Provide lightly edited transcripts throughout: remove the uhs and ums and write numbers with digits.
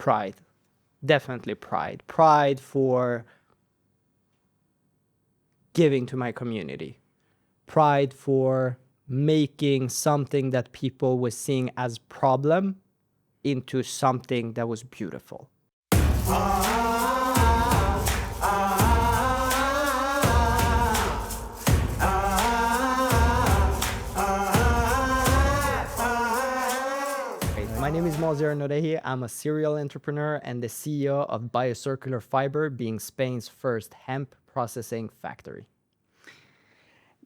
Pride. Definitely pride. Pride for giving to my community. Pride for making something that people were seeing as problem into something that was beautiful. My name is Mozer Norehi. I'm a serial entrepreneur and the CEO of Biocircular Fiber, being Spain's first hemp processing factory.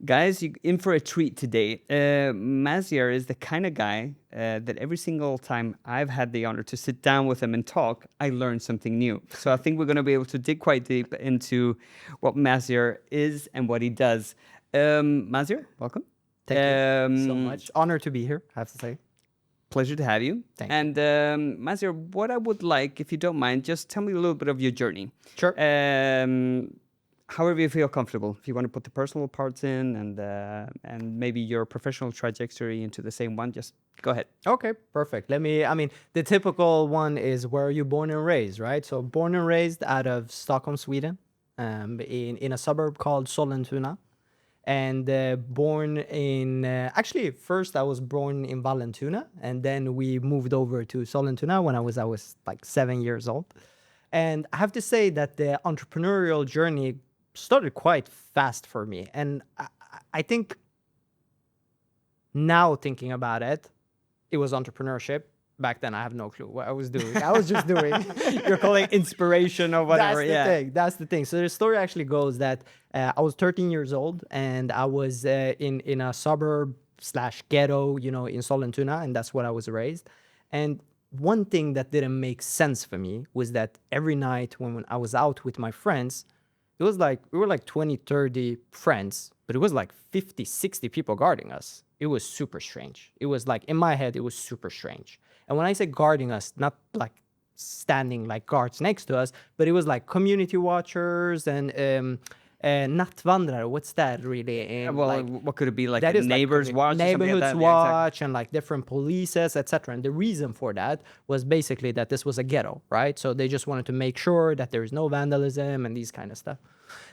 Guys, you're in for a treat today. Maziar is the kind of guy that every single time I've had the honor to sit down with him and talk, I learn something new. So I think we're going to be able to dig quite deep into what Maziar is and what he does. Maziar, welcome. Thank you so much. Honor to be here, I have to say. Pleasure to have you. Thank you. And Maziar, what I would like, if you don't mind, just tell me a little bit of your journey. Sure. However you feel comfortable. If you want to put the personal parts in and maybe your professional trajectory into the same one, just go ahead. Okay, perfect. The typical one is where are you born and raised, right? So born and raised out of Stockholm, Sweden, in a suburb called Sollentuna. And born in, actually, first I was born in Vallentuna, and then we moved over to Sollentuna when I was like 7 years old. And I have to say that the entrepreneurial journey started quite fast for me. And I think now thinking about it, it was entrepreneurship. Back then, I have no clue what I was doing. I was just doing, you're calling inspiration or whatever. That's the thing. So the story actually goes that I was 13 years old and I was in a suburb/ghetto, in Sollentuna, and that's what I was raised. And one thing that didn't make sense for me was that every night when I was out with my friends, it was like, we were like 20, 30 friends, but it was like 50, 60 people guarding us. It was super strange. It was like, in my head, it was super strange. And when I say guarding us, not like standing like guards next to us, but it was like community watchers and nattvandrare. What's that really? What could it be? Like that is neighbors watch? Neighborhoods like watch and like different polices, etc. And the reason for that was basically that this was a ghetto, right? So they just wanted to make sure that there is no vandalism and these kind of stuff.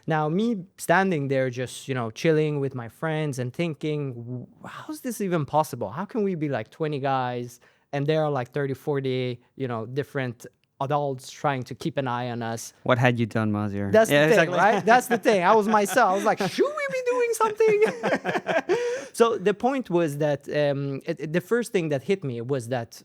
Now, me standing there just, chilling with my friends and thinking, how's this even possible? How can we be like 20 guys and there are like 30, 40, different adults trying to keep an eye on us? What had you done, Maziar? That's the thing, exactly. Right? That's the thing. I was myself. I was like, should we be doing something? So the point was that the first thing that hit me was that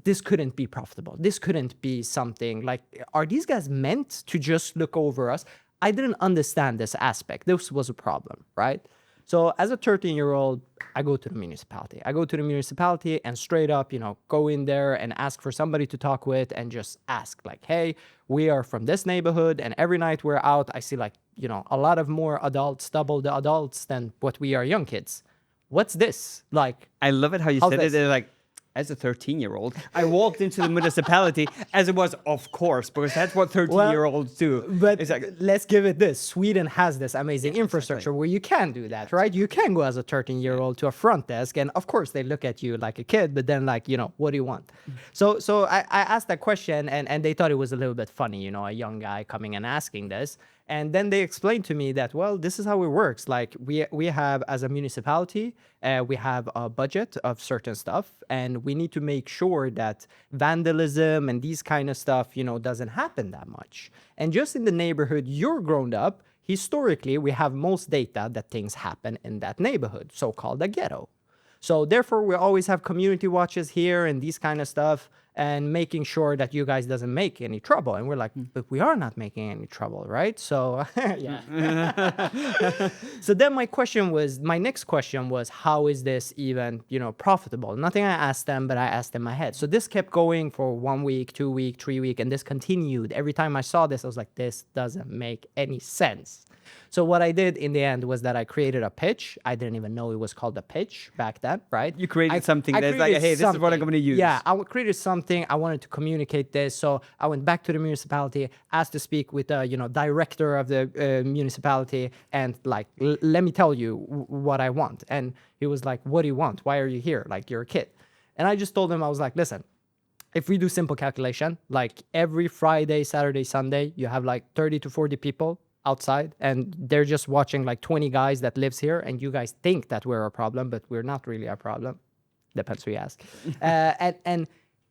this couldn't be profitable. This couldn't be something like, are these guys meant to just look over us? I didn't understand this aspect. This was a problem, right? So as a 13-year-old, I go to the municipality. I go to the municipality and straight up, go in there and ask for somebody to talk with and just ask like, hey, we are from this neighborhood. And every night we're out, I see like, a lot of more adults, double the adults than what we are young kids. What's this? Like, I love it how you said it. They're like, as a 13-year-old, I walked into the municipality as it was, of course, because that's what 13-year-olds do. But let's give it this. Sweden has this amazing infrastructure where you can do that, right? You can go as a 13-year-old to a front desk, and of course, they look at you like a kid, but then like, what do you want? So I asked that question, and they thought it was a little bit funny, a young guy coming and asking this. And then they explained to me that, well, this is how it works. Like we have, as a municipality, we have a budget of certain stuff, and we need to make sure that vandalism and these kind of stuff, doesn't happen that much. And just in the neighborhood you're grown up, historically, we have most data that things happen in that neighborhood, so-called a ghetto. So therefore, we always have community watches here and these kind of stuff, and making sure that you guys doesn't make any trouble. And we're like, but we are not making any trouble, right? So, yeah. So then my next question was, how is this even, profitable? Nothing I asked them, but I asked in my head. So this kept going for 1 week, 2 week, 3 week, and this continued. Every time I saw this, I was like, this doesn't make any sense. So what I did in the end was that I created a pitch. I didn't even know it was called a pitch back then, right? You created something that's like, hey, this is what I'm going to use. Yeah, I created something. I wanted to communicate this. So I went back to the municipality, asked to speak with the director of the municipality, and like, let me tell you what I want. And he was like, what do you want? Why are you here? Like, you're a kid. And I just told him, I was like, listen, if we do simple calculation, like every Friday, Saturday, Sunday, you have like 30 to 40 people outside, and they're just watching like 20 guys that lives here, and you guys think that we're a problem, but we're not really a problem. Depends who you ask. And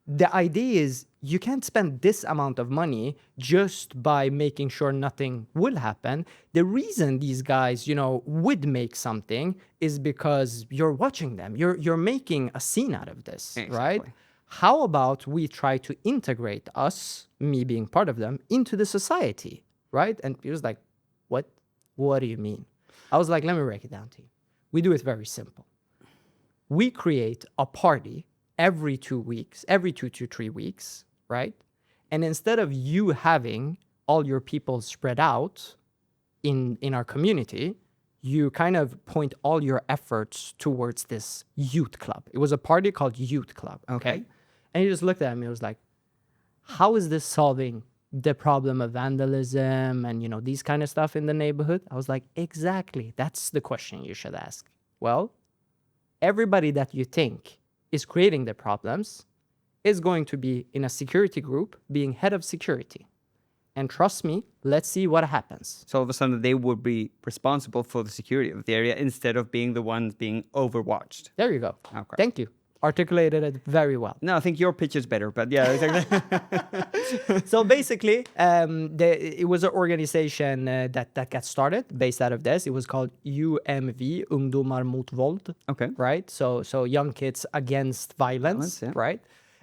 the idea is you can't spend this amount of money just by making sure nothing will happen. The reason these guys, would make something is because you're watching them. You're making a scene out of this, right? Exactly. How about we try to integrate us, me being part of them, into the society, right? And he was like, what? What do you mean? I was like, let me break it down to you. We do it very simple. We create a party every 2 weeks, every 2 to 3 weeks, right? And instead of you having all your people spread out in our community, you kind of point all your efforts towards this youth club. It was a party called Youth Club, okay? And he just looked at me and was like, how is this solving the problem of vandalism and, these kind of stuff in the neighborhood? I was like, exactly. That's the question you should ask. Well, everybody that you think is creating the problems is going to be in a security group being head of security. And trust me, let's see what happens. So all of a sudden they would be responsible for the security of the area instead of being the ones being overwatched. There you go. Okay. Thank you. Articulated it very well. No, I think your pitch is better, but yeah, exactly. So basically, it was an organization that got started based out of this. It was called UMV, Ungdomar mot våld. Okay. Right? So young kids against violence, yeah. right?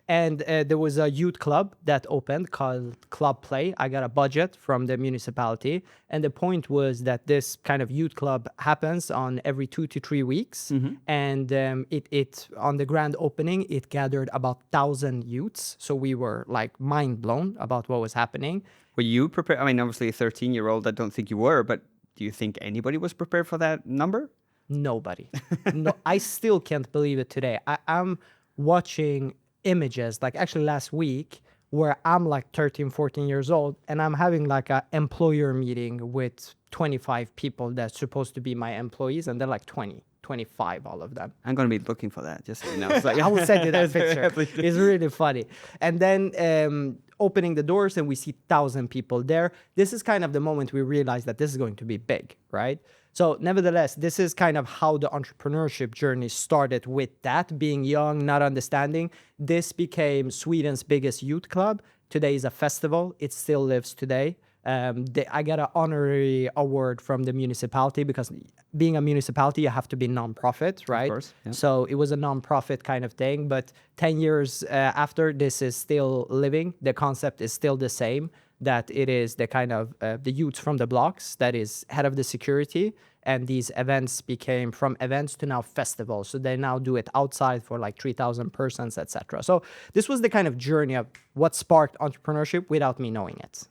And there was a youth club that opened called Club Play. I got a budget from the municipality. And the point was that this kind of youth club happens on every 2 to 3 weeks. And it on the grand opening, it gathered about 1,000 youths. So we were like mind blown about what was happening. Were you prepared? I mean, obviously a 13-year-old, I don't think you were, but do you think anybody was prepared for that number? Nobody. No, I still can't believe it today. I'm watching images like actually last week where I'm like 13, 14 years old and I'm having like a employer meeting with 25 people that's supposed to be my employees, and they're like 20, 25, all of them. I'm going to be looking for that, just so you know. It's like, I will send you that picture. Please do. It's really funny. And then opening the doors and we see 1,000 people there. This is kind of the moment we realize that this is going to be big, right? So nevertheless, this is kind of how the entrepreneurship journey started, with that being young, not understanding. This became Sweden's biggest youth club. Today is a festival. It still lives today. I got an honorary award from the municipality because being a municipality, you have to be non-profit, right? Of course, yeah. So it was a non-profit kind of thing. But 10 years after, this is still living. The concept is still the same, that it is the kind of the youths from the blocks that is head of the security. And these events became from events to now festivals. So they now do it outside for like 3,000 persons, etc. So this was the kind of journey of what sparked entrepreneurship without me knowing it.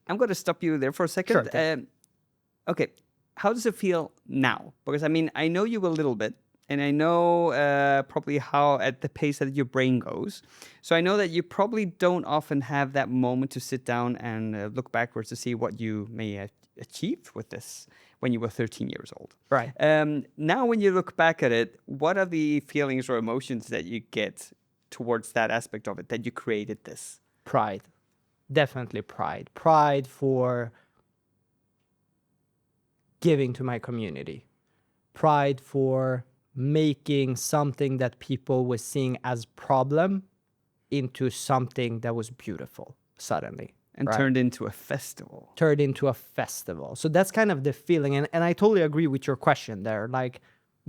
I'm going to stop you there for a second. Sure, Okay, how does it feel now? Because I mean, I know you a little bit, and I know probably how at the pace that your brain goes. So I know that you probably don't often have that moment to sit down and look backwards to see what you may have achieved with this when you were 13 years old. Right. Now, when you look back at it, what are the feelings or emotions that you get towards that aspect of it, that you created this? Pride. Definitely pride. Pride for giving to my community. Pride for making something that people were seeing as problem into something that was beautiful suddenly. And right? turned into a festival. Turned into a festival. So that's kind of the feeling. And I totally agree with your question there. Like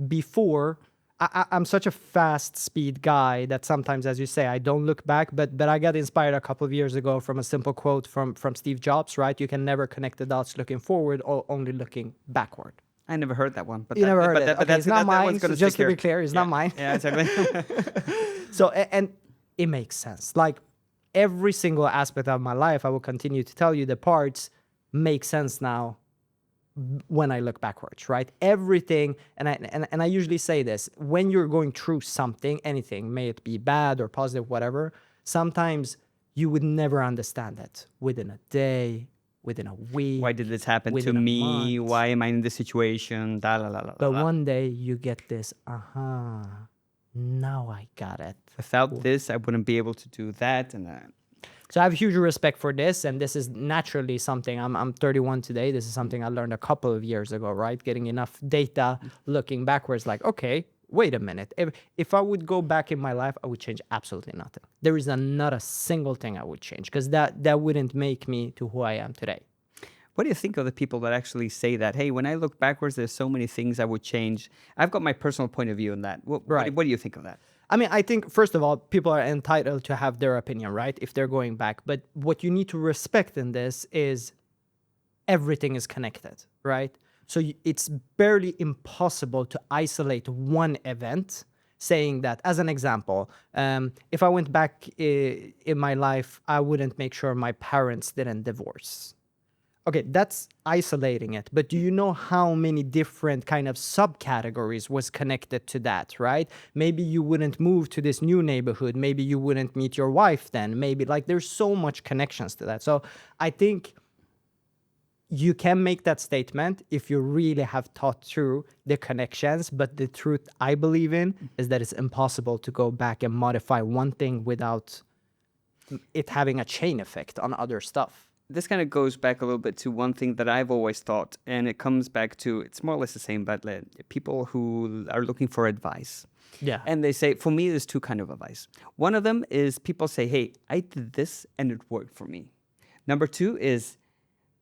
before, I'm such a fast speed guy that sometimes, as you say, I don't look back, but I got inspired a couple of years ago from a simple quote from Steve Jobs, right? You can never connect the dots looking forward or only looking backward. I never heard that one. But You never heard but it. But Okay, it's not mine. So just to be clear, it's not mine. Yeah, exactly. So, and it makes sense. Like every single aspect of my life, I will continue to tell you the parts make sense now when I look backwards, right? Everything, and I usually say this, when you're going through something, anything, may it be bad or positive, whatever, sometimes you would never understand it within a day, within a week. Why did this happen to within a me? month. Why am I in this situation? Da, la, la, la, But la. one day you get this, now I got it. Without this, I wouldn't be able to do that and that. So I have huge respect for this, and this is naturally something. I'm 31 today. This is something I learned a couple of years ago, right? Getting enough data, looking backwards, like, okay, wait a minute. If I would go back in my life, I would change absolutely nothing. There is not a single thing I would change, because that wouldn't make me to who I am today. What do you think of the people that actually say that? Hey, when I look backwards, there's so many things I would change. I've got my personal point of view on that. Right. What do you think of that? I mean, I think, first of all, people are entitled to have their opinion, right? If they're going back. But what you need to respect in this is everything is connected, right? So it's barely impossible to isolate one event, saying that, as an example, if I went back in my life, I wouldn't make sure my parents didn't divorce. Okay, that's isolating it, but do you know how many different kind of subcategories was connected to that, right? Maybe you wouldn't move to this new neighborhood. Maybe you wouldn't meet your wife then. Maybe, like, there's so much connections to that. So I think you can make that statement if you really have thought through the connections, but the truth I believe in is that it's impossible to go back and modify one thing without it having a chain effect on other stuff. This kind of goes back a little bit to one thing that I've always thought, and it comes back to, it's more or less the same, but people who are looking for advice. Yeah. And they say, for me, there's two kind of advice. One of them is people say, hey, I did this and it worked for me. Number two is,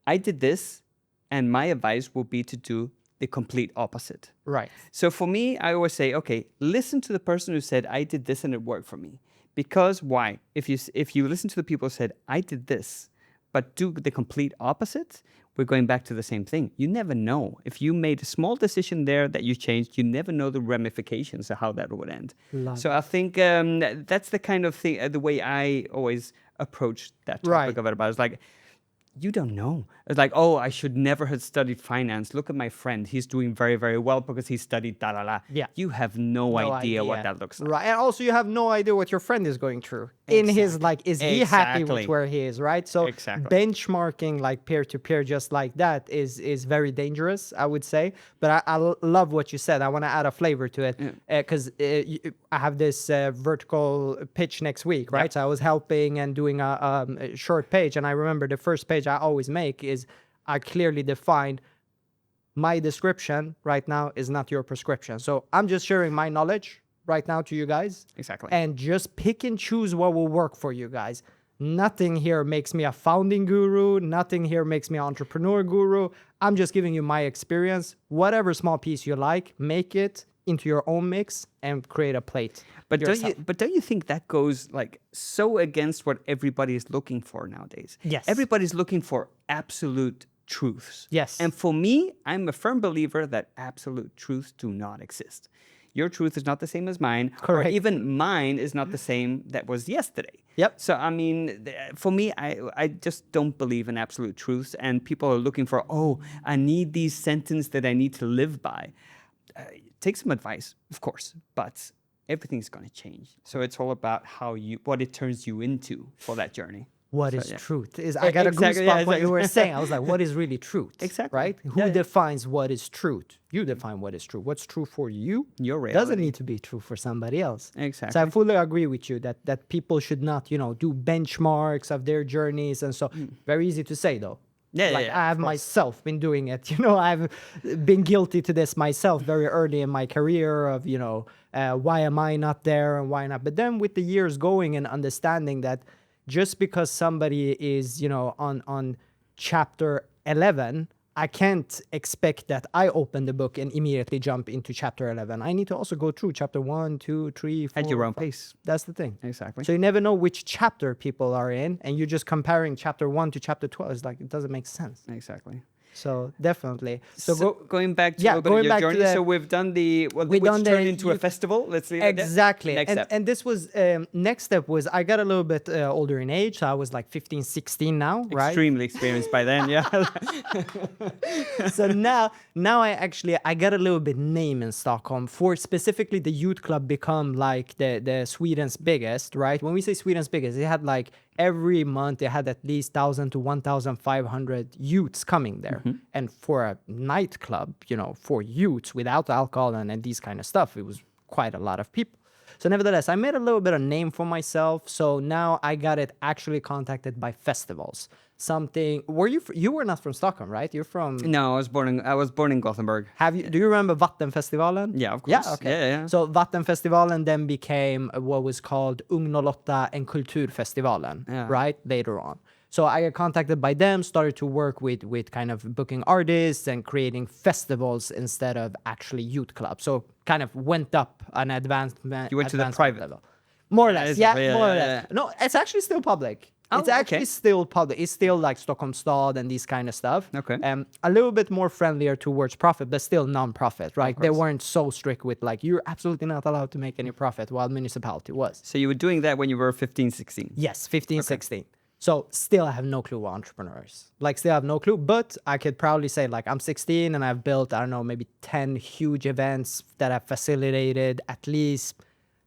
I did this and my advice will be to do the complete opposite. Right. So for me, I always say, okay, listen to the person who said, I did this and it worked for me. Because why? If you listen to the people who said, I did this, but do the complete opposite, we're going back to the same thing. You never know. If you made a small decision there that you changed, you never know the ramifications of how that would end. So I think that's the kind of thing, the way I always approach that topic of advice. Like, you don't know. It's like, oh, I should never have studied finance. Look at my friend. He's doing very, very well because he studied da-la-la. Yeah. You have no idea what that looks like. Right. And also you have no idea what your friend is going through. In his, like, is he happy with where he is, right? So benchmarking, like, peer-to-peer just like that is very dangerous, I would say. But I love what you said. I want to add a flavor to it because I have this vertical pitch next week, right? So I was helping and doing a short page. And I remember the first page I always make is I clearly defined my description right now is not your prescription. So I'm just sharing my knowledge right now to you guys. Exactly. And just pick and choose what will work for you guys. Nothing here makes me a founding guru. Nothing here makes me an entrepreneur guru. I'm just giving you my experience. Whatever small piece you like, make it into your own mix and create a plate. But don't you think that goes like so against what everybody is looking for nowadays? Yes. Everybody's looking for absolute truths. Yes. And for me, I'm a firm believer that absolute truths do not exist. Your truth is not the same as mine. Correct. Or even mine is not the same that was yesterday. Yep. So, I mean, for me, I just don't believe in absolute truths. And people are looking for, oh, I need these sentences that I need to live by. Take some advice, of course, but everything's going to change. So it's all about what it turns you into for that journey. What is truth? I got a goosebump when you were saying. I was like, what is really truth? Exactly. Right? Who defines what is truth? You define what is true. What's true for you your reality doesn't need to be true for somebody else. Exactly. So I fully agree with you that people should not, do benchmarks of their journeys. And so very easy to say, though. I have myself been doing it. I've been guilty to this myself very early in my career of, why am I not there and why not? But then with the years going and understanding that just because somebody is, on chapter 11, I can't expect that I open the book and immediately jump into chapter 11. I need to also go through chapter 1, 2, 3, 4. At your own pace. That's the thing. Exactly. So you never know which chapter people are in, and you're just comparing chapter 1 to chapter 12. It's like, it doesn't make sense. Exactly. So definitely. So going back to a little bit of your journey. So we've done which turned into a festival. Let's leave it there. Exactly. Next step. And this was, next step was I got a little bit older in age. So I was like 15, 16 now, right? Extremely experienced by then, yeah. So now I got a little bit name in Stockholm for specifically the youth club become like the Sweden's biggest, right? When we say Sweden's biggest, it had like every month they had at least 1,000 to 1,500 youths coming there. And for a nightclub, for youths without alcohol and these kind of stuff, it was quite a lot of people. So nevertheless, I made a little bit of name for myself. So now I got it actually contacted by festivals. Something. Were you? You were not from Stockholm, right? You're from. No, I was born in Gothenburg. Have you? Do you remember Vattenfestivalen? Yeah, of course. Yeah. Okay. Yeah, yeah. So Vattenfestivalen then became what was called Ung 08 and Kulturfestivalen, Yeah. right? Later on. So I got contacted by them, started to work with kind of booking artists and creating festivals instead of actually youth clubs. So kind of went up an advancement. You went to the advancement private level. More or less, exactly, yeah, yeah, more or yeah, less. No, it's actually still public. Oh, It's actually okay. still public. It's still like Stockholm Stad and these kind of stuff. Okay. A little bit more friendlier towards profit, but still non-profit, right? They weren't so strict with like, you're absolutely not allowed to make any profit, while municipality was. So you were doing that when you were 15, 16. Yes, 15, 16. So still I have no clue what entrepreneurs. Like still have no clue, but I could proudly say like I'm 16 and I've built, I don't know, maybe 10 huge events that have facilitated at least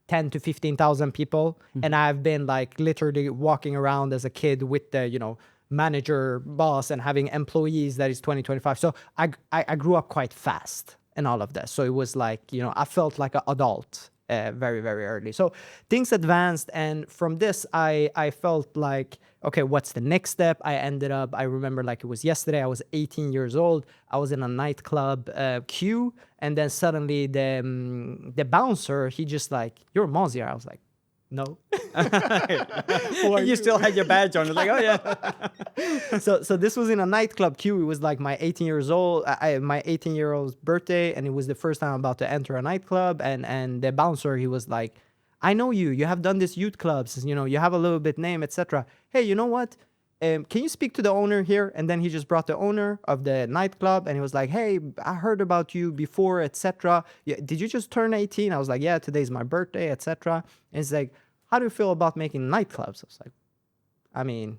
10 to 15,000 people. And I've been like literally walking around as a kid with the, manager, boss, and having employees that is 20, 25. So I grew up quite fast in all of this. So it was like, I felt like an adult very, very early. So things advanced. And from this, I felt like, okay, what's the next step? I remember like it was yesterday, I was 18 years old. I was in a nightclub queue. And then suddenly the bouncer, he just like, you're Maziar. I was like, no. You still had your badge on. It's like, oh yeah. So this was in a nightclub queue. It was like my 18-year-old's birthday, and it was the first time I'm about to enter a nightclub. And the bouncer, he was like, I know you. You have done this youth clubs. You have a little bit name, etc. Hey, you know what? Can you speak to the owner here? And then he just brought the owner of the nightclub, and he was like, hey, I heard about you before, etc. Did you just turn 18? I was like, yeah, today's my birthday, etc. And he's like, how do you feel about making nightclubs? I was like, I mean,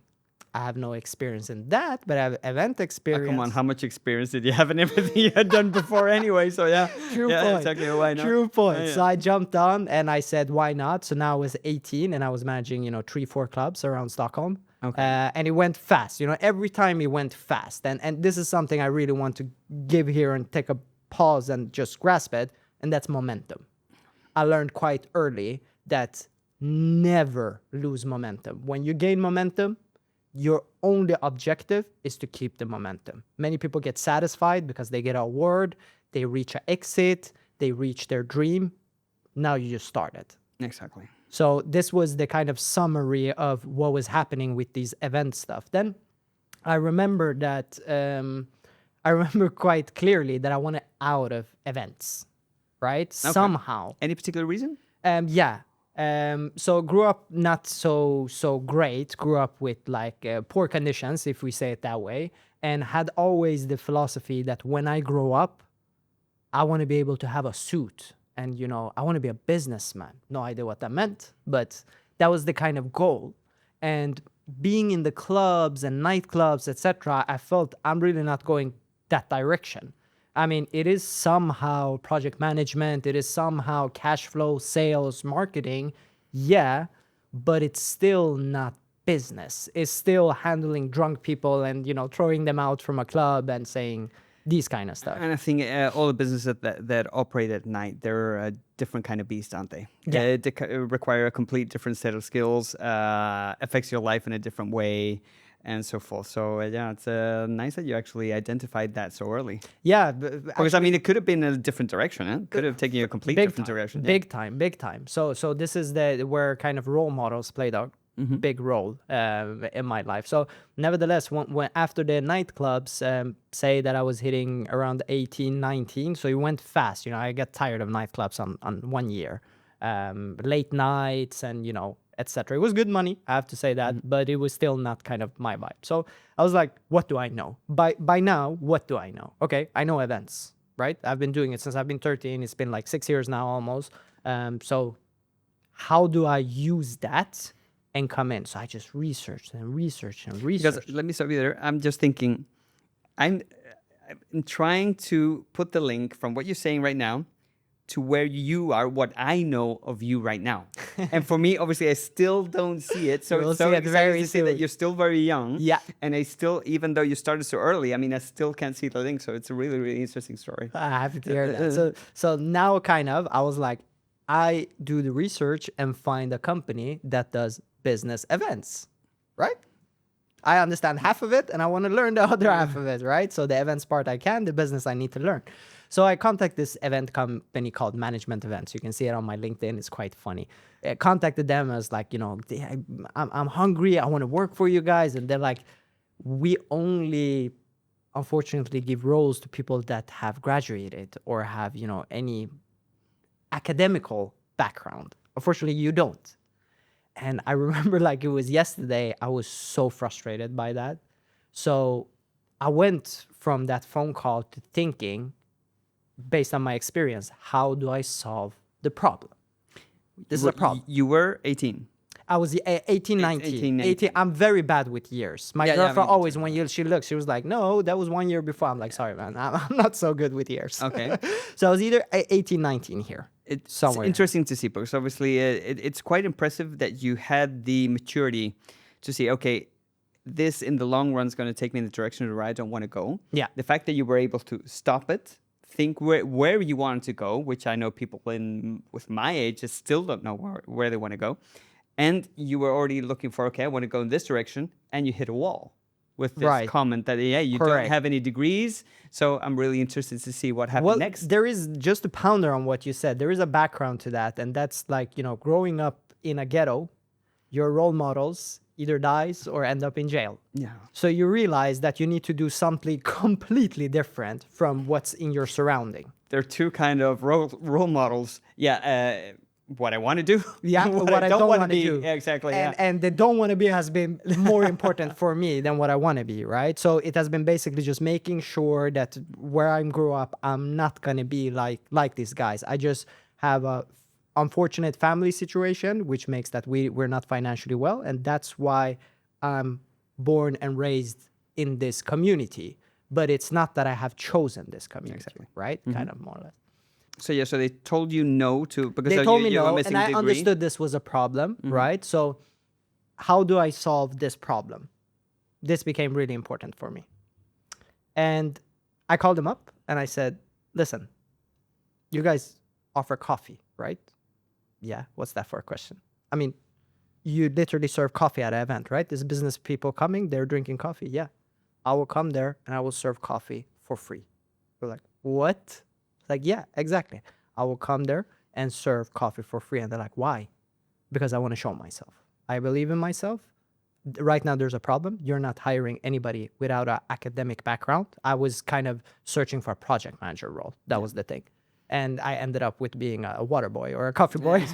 I have no experience in that, but I have event experience. Come on, how much experience did you have in everything you had done before anyway? So yeah, True yeah, point. exactly. Why not? True point. Yeah, yeah. So I jumped on and I said, why not? So now I was 18 and I was managing, 3-4 clubs around Stockholm. Okay. And it went fast. Every time it went fast. And this is something I really want to give here and take a pause and just grasp it. And that's momentum. I learned quite early that never lose momentum. When you gain momentum, your only objective is to keep the momentum. Many people get satisfied because they get an award, they reach an exit, they reach their dream. Now you just started. Exactly. So this was the kind of summary of what was happening with these event stuff. Then I remember that I remember quite clearly that I wanted out of events, right? Okay. Somehow. Any particular reason? Yeah. So grew up not so great. Grew up with like poor conditions, if we say it that way, and had always the philosophy that when I grow up, I want to be able to have a suit, and I want to be a businessman. No idea what that meant, but that was the kind of goal. And being in the clubs and nightclubs, etc., I felt I'm really not going that direction. I mean, it is somehow project management, it is somehow cash flow, sales, marketing, yeah, but it's still not business. It's still handling drunk people and, throwing them out from a club and saying these kind of stuff. And I think all the businesses that operate at night, they're a different kind of beast, aren't they? Yeah. They require a complete different set of skills, affects your life in a different way, and so forth. So yeah, it's nice that you actually identified that so early. Yeah. Because I mean, it could have been a different direction. Huh? Could have taken you a complete different direction. Yeah. Big time. So this is where kind of role models played a big role in my life. So nevertheless, when after the nightclubs, say that I was hitting around 18, 19, so it went fast. I got tired of nightclubs on 1 year, late nights and etc. It was good money, I have to say that, but it was still not kind of my vibe. So I was like, what do I know? By now, what do I know? Okay, I know events, right? I've been doing it since I've been 13. It's been like 6 years now almost. So how do I use that and come in? So I just researched. Because let me stop you there. I'm just thinking, I'm trying to put the link from what you're saying right now to where you are, what I know of you right now. And for me, obviously, I still don't see it. So We'll it's so see it exciting very to see that soon. you're still very young. Yeah. And I still, even though you started so early, I mean, I still can't see the link. So it's a really, really interesting story. I have to hear that. So now kind of, I was like, I do the research and find a company that does business events, right? I understand half of it and I want to learn the other half of it, right? So the events part I can, the business I need to learn. So I contact this event company called Management Events. You can see it on my LinkedIn. It's quite funny. I contacted them as like, I'm hungry. I want to work for you guys. And they're like, we only unfortunately give roles to people that have graduated or have, any academical background. Unfortunately, you don't. And I remember like it was yesterday, I was so frustrated by that. So I went from that phone call to thinking, based on my experience, how do I solve the problem? This is a problem. You were 18. I was 18, 19. 18, 19. I'm very bad with years. My Yeah, girlfriend me always, too. when she looked, she was like, no, that was 1 year before. I'm like, sorry, man. I'm not so good with years. Okay. So I was either 18, 19 here. It's Somewhere. interesting to see because obviously it's quite impressive that you had the maturity to see, okay, this in the long run is going to take me in the direction where I don't want to go. Yeah. The fact that you were able to stop it, think where you wanted to go, which I know people with my age just still don't know where they want to go. And you were already looking for, okay, I want to go in this direction. And you hit a wall with this Right. comment that, yeah, you Correct. don't have any degrees. So I'm really interested to see what happens Well, next. there is just a pounder on what you said. There is a background to that. And that's like, growing up in a ghetto, your role models either dies or end up in jail. Yeah. So you realize that you need to do something completely different from what's in your surrounding. There are two kind of role models. Yeah, what I want to do. Yeah, what I don't want to be. do. Yeah, exactly. And the don't want to be has been more important for me than what I want to be, right? So it has been basically just making sure that where I grew up, I'm not going to be like these guys. I just have a unfortunate family situation, which makes that we're not financially well. And that's why I'm born and raised in this community. But it's not that I have chosen this community, Exactly. right? Kind of more or less. So yeah, so they told you no to because They told me you have a no, missing and I degree. understood this was a problem, right? So how do I solve this problem? This became really important for me. And I called them up and I said, listen, you guys offer coffee, right? Yeah, what's that for a question? I mean, you literally serve coffee at an event, right? There's business people coming, they're drinking coffee. Yeah, I will come there and I will serve coffee for free. They're like, what? Like, yeah, exactly. I will come there and serve coffee for free. And they're like, why? Because I want to show myself. I believe in myself. Right now, there's a problem. You're not hiring anybody without an academic background. I was kind of searching for a project manager role. That was the thing. And I ended up with being a water boy or a coffee boy.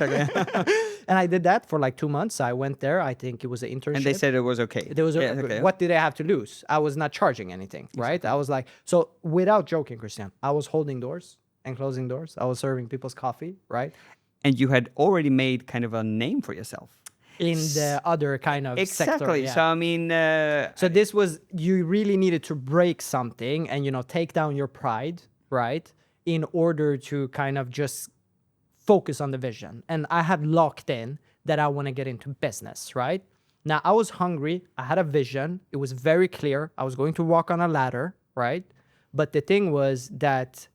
And I did that for like 2 months. I went there. I think it was an internship. And they said it was okay. There was Yeah, okay. what did I have to lose? I was not charging anything, right? I was like, so without joking, Christian, I was holding doors and closing doors. I was serving people's coffee, right? And you had already made kind of a name for yourself. In the other kind of sector. Exactly. Yeah. So I mean, So this was, you really needed to break something and, take down your pride, right? In order to kind of just focus on the vision. And I had locked in that I want to get into business, right? Now I was hungry. I had a vision. It was very clear. I was going to walk on a ladder, right? But the thing was that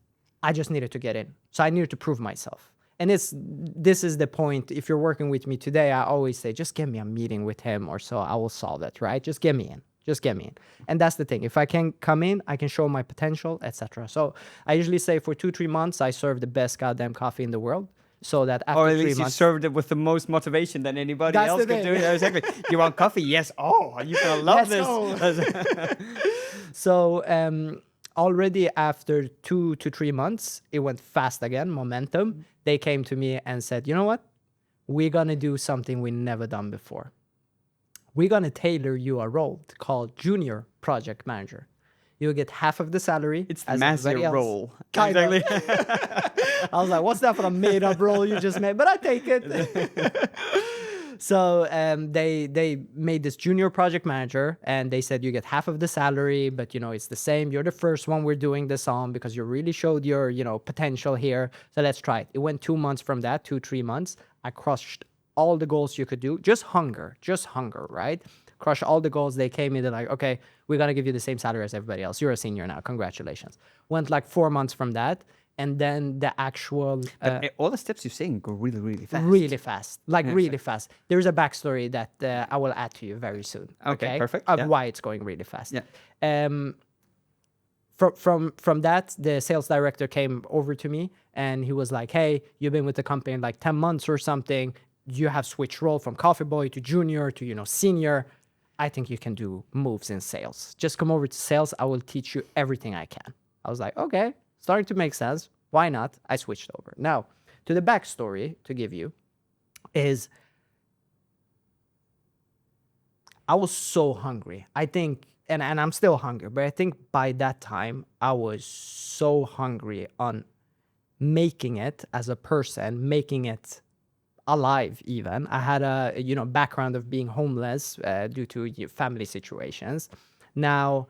I just needed to get in. So I needed to prove myself. And this is the point. If you're working with me today, I always say, just give me a meeting with him or so I will solve it, right? Just get me in. Just get me in. And that's the thing. If I can come in, I can show my potential, etc. So I usually say for 2-3 months, I serve the best goddamn coffee in the world. So that after or at 3 least you months, served it with the most motivation than anybody That's else the could do. thing. Yeah, exactly. You want coffee? Yes. Oh, you're gonna love Let's this. So already after 2 to 3 months, it went fast again, momentum. They came to me and said, you know what? We're going to do something we never done before. We're going to tailor you a role called junior project manager. You'll get half of the salary. It's the as master everybody else. role. Kind of. Exactly. I was like, what's that for a made up role you just made? But I take it. So they made this junior project manager and they said you get half of the salary, but it's the same. You're the first one we're doing this on because you really showed your, potential here. So let's try it. It went 2 months from that, 2-3 months. I crushed all the goals you could do. Just hunger, right? Crush all the goals. They came in, they're like, okay, we're going to give you the same salary as everybody else. You're a senior now. Congratulations. Went like 4 months from that. and then the actual All the steps you're saying go really, really fast. really fast, like really fast. There's a backstory that I will add to you very soon. Okay, perfect, Of yeah. why it's going really fast. Yeah. From that, the sales director came over to me and he was like, "Hey, you've been with the company like 10 months or something. You have switched role from coffee boy to junior to senior. I think you can do moves in sales. Just come over to sales. I will teach you everything I can." I was like, "Okay, starting to make sense. Why not?" I switched over. Now, to the backstory to give you is I was so hungry. I think, and I'm still hungry, but I think by that time I was so hungry on making it as a person, making it alive even. I had a background of being homeless due to family situations. Now,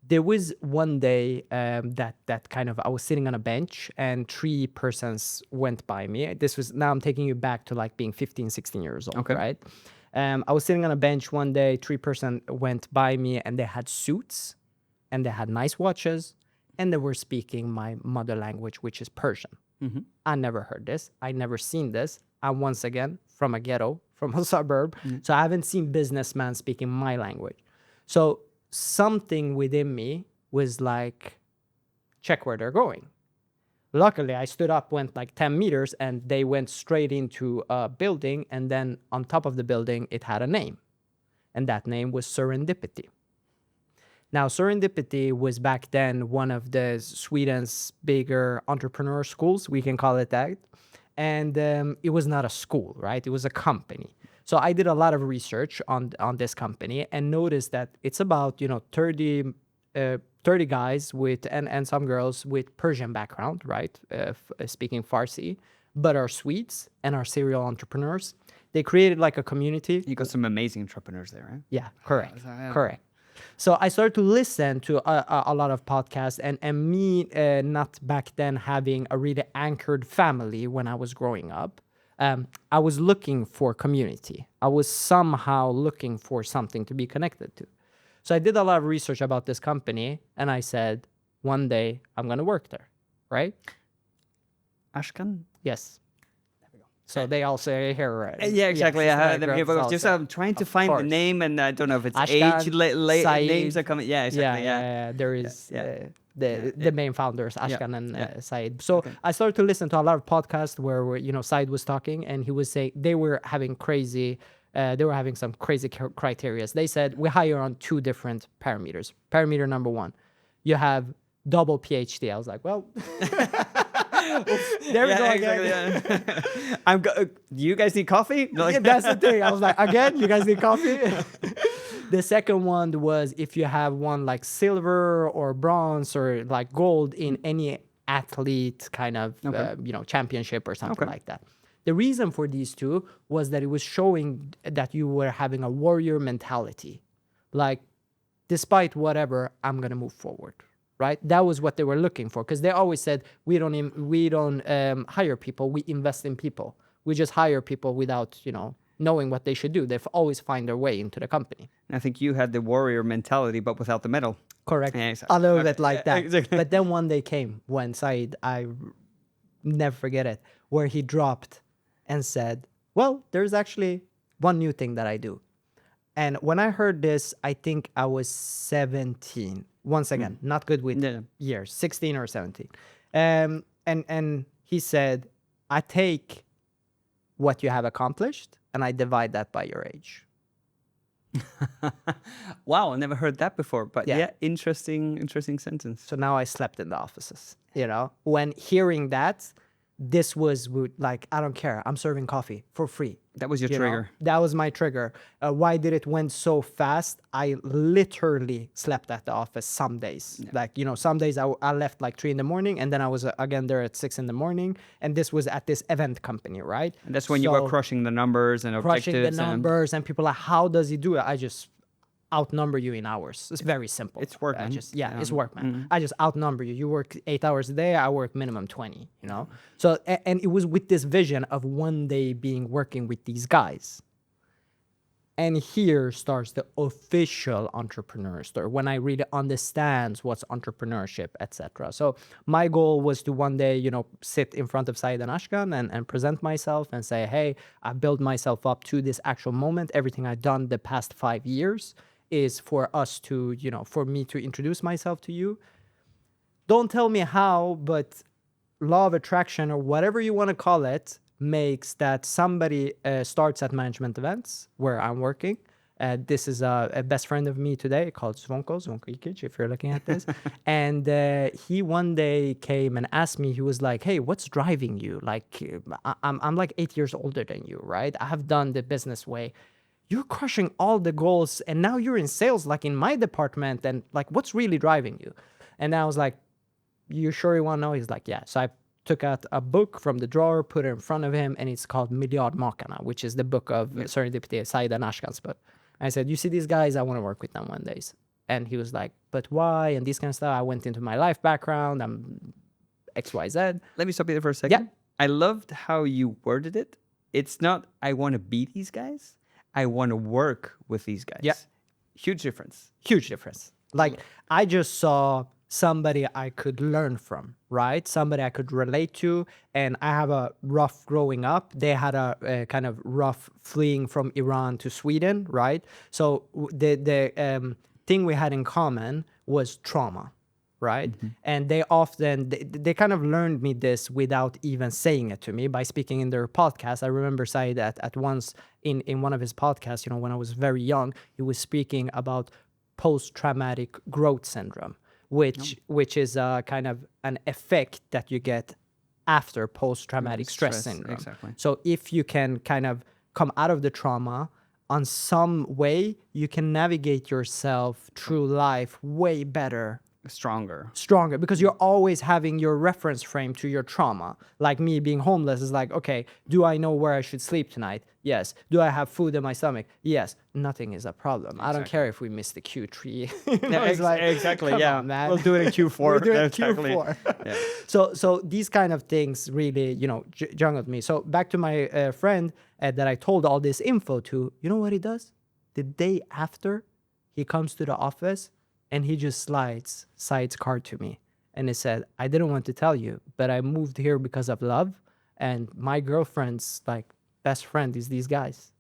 there was one day that kind of I was sitting on a bench and three persons went by me. Now I'm taking you back to like being 15, 16 years old, Okay. right? I was sitting on a bench one day, three person went by me and they had suits and they had nice watches and they were speaking my mother language, which is Persian. I never heard this. I never seen this. I'm once again from a ghetto, from a suburb. So I haven't seen businessmen speaking my language. So something within me was like, check where they're going. Luckily, I stood up, went like 10 meters, and they went straight into a building. And then on top of the building, it had a name. And that name was Serendipity. Now, Serendipity was back then one of the Sweden's bigger entrepreneur schools, we can call it that. And it was not a school, right? It was a company. So I did a lot of research on this company and noticed that it's about 30 guys with and some girls with Persian background, right? Speaking Farsi, but are Swedes and are serial entrepreneurs. They created like a community. You got some amazing entrepreneurs there, right? Yeah, correct, yeah. correct. So I started to listen to a lot of podcasts, and me not back then having a really anchored family when I was growing up. I was looking for community. I was somehow looking for something to be connected to. So I did a lot of research about this company, and I said, one day I'm going to work there, right? Ashkan? Yes. So they all say here. Yeah, exactly. Yes, I it's had them like here, but also- just trying to of find the course. name, and I don't know if it's Ashkan, age, Saeed. names are coming. Yeah, exactly. Yeah. There is the main founders, Ashkan and Saeed. So Okay. I started to listen to a lot of podcasts where Saeed was talking, and he was saying they were having some crazy criteria. They said we hire on two different parameters. Parameter number one, you have double PhD. I was like, well, there we go again. Exactly, you guys need coffee? No, Yeah, that's the thing. I was like, again, you guys need coffee? The second one was if you have won like silver or bronze or like gold in any athlete kind of championship or something like that. The reason for these two was that it was showing that you were having a warrior mentality. Like, despite whatever, I'm gonna move forward. Right? That was what they were looking for, because they always said we don't hire people, we invest in people. We just hire people without knowing what they should do. They always find their way into the company. I think you had the warrior mentality, but without the medal. Correct. Yeah, exactly. A little Okay. bit like Yeah, that. exactly. But then one day came when Saeed, I never forget it, where he dropped and said, well, there's actually one new thing that I do. And when I heard this, I think I was 17. Once again, not good with years, 16 or 17. And he said, I take what you have accomplished and I divide that by your age. Wow, I never heard that before. But Yeah. interesting sentence. So now I slept in the offices. When hearing that, this was like, I don't care. I'm serving coffee for free. That was your you know? trigger. That was my trigger. Why did it went so fast? I literally slept at the office some days. Like, some days I left like 3 a.m. and then I was again there at 6 a.m. And this was at this event company, right? And that's when you were So, crushing the numbers and crushing objectives. the numbers, and people are like, how does he do it? I just outnumber you in hours. It's very simple. it's work, I man. just it's work, man. I just outnumber you. You work 8 hours a day. I work minimum 20. So and it was with this vision of one day working with these guys. And here starts the official entrepreneur story, when I really understand what's entrepreneurship, etc. So my goal was to one day, sit in front of Saeed and Ashkan and present myself and say, hey, I built myself up to this actual moment. Everything I've done the past 5 years is for us to, for me to introduce myself to you. Don't tell me how, but law of attraction or whatever you want to call it makes that somebody starts at management events where I'm working. This is a best friend of me today called Zvonko Ikic, if you're looking at this. And he one day came and asked me, he was like, hey, what's driving you? Like, I'm like 8 years older than you, right? I have done the business way. You're crushing all the goals and now you're in sales, like in my department. And like, what's really driving you? And I was like, you sure you want to know? He's like, yeah. So I took out a book from the drawer, put it in front of him, and it's called Miljardmakarna, which is the book of Serendipity, Saeed and Ashkan's book. I said, you see these guys? I want to work with them one day. And he was like, but why? And this kind of stuff. I went into my life background. I'm XYZ. Let me stop you there for a second. Yeah. I loved how you worded it. It's not, I want to be these guys. I want to work with these guys. Yeah. Huge difference. Huge difference. Like, I just saw somebody I could learn from, right? Somebody I could relate to. And I have a rough growing up. They had a kind of rough fleeing from Iran to Sweden, right? So the thing we had in common was trauma, right? And they often, they kind of learned me this without even saying it to me by speaking in their podcast. I remember Saeed at once in one of his podcasts, when I was very young, he was speaking about post-traumatic growth syndrome, which is a kind of an effect that you get after post-traumatic stress syndrome. Exactly. So if you can kind of come out of the trauma on some way, you can navigate yourself through life way better, Stronger. because you're always having your reference frame to your trauma. Like me being homeless is like, okay, do I know where I should sleep tonight? Yes. Do I have food in my stomach? Yes. Nothing is a problem. I don't care if we miss the Q3. It's like, exactly. come Yeah. on, man. We'll do it in Q4. We'll do it in Exactly. Q4. Yeah. So these kind of things really, jungled me. So back to my friend that I told all this info to, you know what he does? The day after, he comes to the office and he just slides Saeed's card to me. And he said, I didn't want to tell you, but I moved here because of love. And my girlfriend's like best friend is these guys.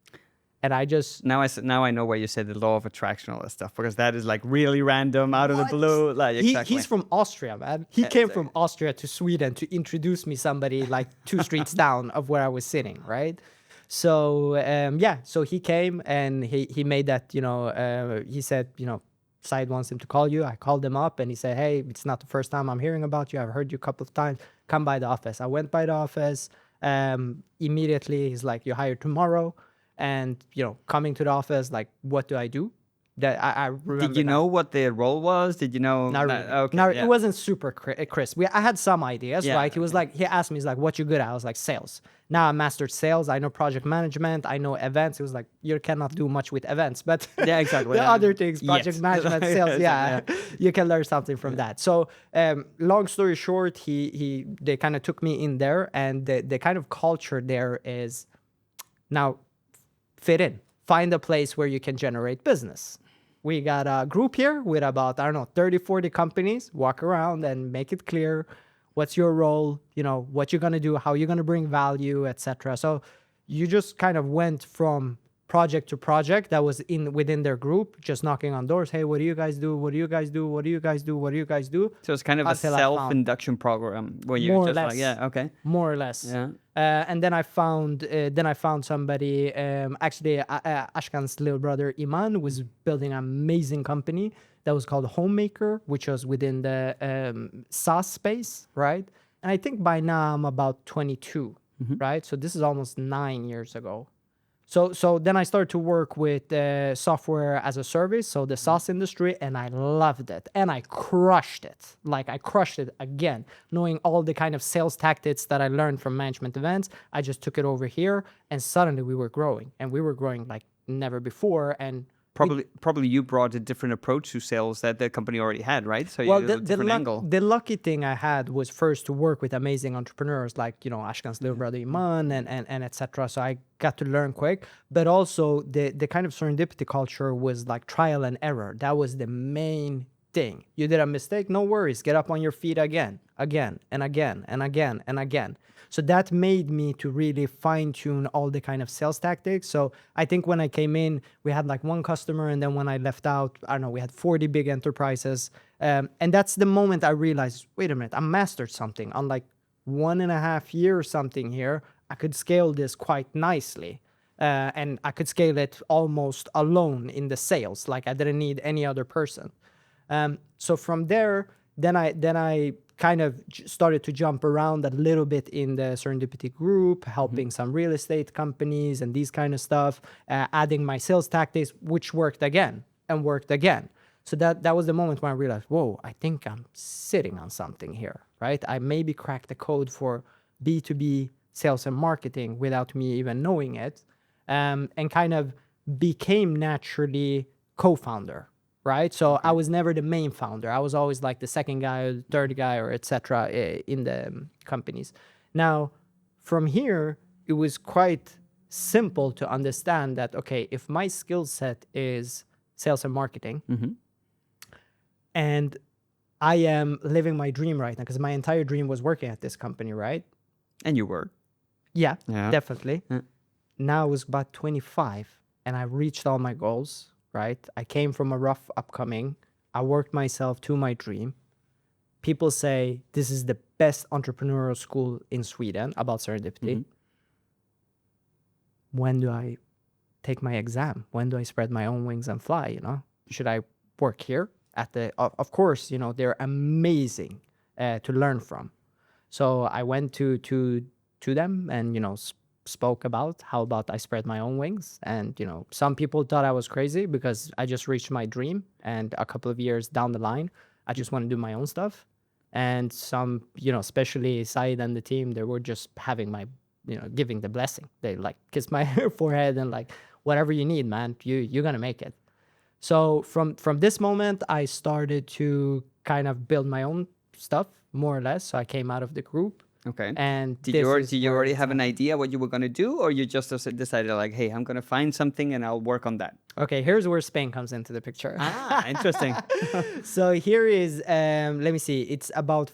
And I just... Now I know why you said the law of attraction, all that stuff, because that is like really random, out of the blue. Like, exactly. He's from Austria, man. He came from Austria to Sweden to introduce me somebody like 2 streets down of where I was sitting, right? So, so he came and he made that, he said, Saeed wants him to call you. I called him up and he said, hey, it's not the first time I'm hearing about you. I've heard you a couple of times. Come by the office. I went by the office. Immediately, he's like, you're hired tomorrow. And, coming to the office, like, what do I do? That I remember. Did you know what the role was? Did you know? Not really. Okay. No, Yeah. it wasn't super crisp. I had some ideas, Yeah, right? He was like, he asked me, he's like, what you good at? I was like, sales. Now I mastered sales. I know project management. I know events. He was like, you cannot do much with events, but Yeah, exactly. the Yeah. other things, project Yes. management, sales, Yeah. you can learn something from that. So, long story short, they kind of took me in there, and the kind of culture there is now fit in. Find a place where you can generate business. We got a group here with about, 30, 40 companies. Walk around and make it clear what's your role, what you're going to do, how you're going to bring value, etc. So you just kind of went from project to project that was within their group, just knocking on doors. Hey, what do you guys do? What do you guys do? What do you guys do? What do you guys do? So it's kind of a Until I found- self-induction program where you More or just less. like, yeah, okay. More or less. Yeah. And then I found somebody, actually Ashkan's little brother Iman was building an amazing company that was called Homemaker, which was within the SaaS space, right? And I think by now I'm about 22, right? So this is almost 9 years ago. So then I started to work with software as a service, so the SaaS industry, and I loved it. And I crushed it. Like, I crushed it again. Knowing all the kind of sales tactics that I learned from management events, I just took it over here, and suddenly we were growing. And we were growing like never before. And Probably you brought a different approach to sales that the company already had, right? So Well, you had a different angle. the lucky thing I had was first to work with amazing entrepreneurs like, Ashkan's little brother Iman and etc. So I got to learn quick, but also the kind of serendipity culture was like trial and error. That was the main thing. You did a mistake, no worries. Get up on your feet again and again and again and again. So that made me to really fine tune all the kind of sales tactics. So I think when I came in, we had like one customer, and then when I left out, I don't know, we had 40 big enterprises. And that's the moment I realized, wait a minute, I mastered something. On like 1.5 years something here, I could scale this quite nicely. And I could scale it almost alone in the sales. Like I didn't need any other person. So from there, then I kind of started to jump around a little bit in the Serendipity group, helping some real estate companies and these kind of stuff, adding my sales tactics, which worked again and worked again. So that was the moment when I realized, whoa, I think I'm sitting on something here, right? I maybe cracked the code for B2B sales and marketing without me even knowing it, and kind of became naturally co-founder. Right. So I was never the main founder. I was always like the second guy or the third guy or etc. In the companies. Now, from here, it was quite simple to understand that, okay, if my skill set is sales and marketing, and I am living my dream right now, because my entire dream was working at this company, right? And you were. Yeah. Yeah. Definitely. Now I was about 25 and I reached all my goals. Right? I came from a rough upcoming. I worked myself to my dream. People say this is the best entrepreneurial school in Sweden about serendipity. When do I take my exam? When do I spread my own wings and fly? Should I work here at the? Of course, they're amazing to learn from. So I went to them and spoke about how about I spread my own wings. And some people thought I was crazy because I just reached my dream, and a couple of years down the line I just want to do my own stuff. And some, especially Said and the team, they were just having my, giving the blessing. They like kiss my forehead and like, whatever you need, man, you're gonna make it. So from this moment I started to kind of build my own stuff, more or less. So I came out of the group. Okay. And did you already have an idea what you were going to do, or you just decided like, hey, I'm going to find something and I'll work on that? Okay, here's where Spain comes into the picture. Interesting. So here is, let me see, it's about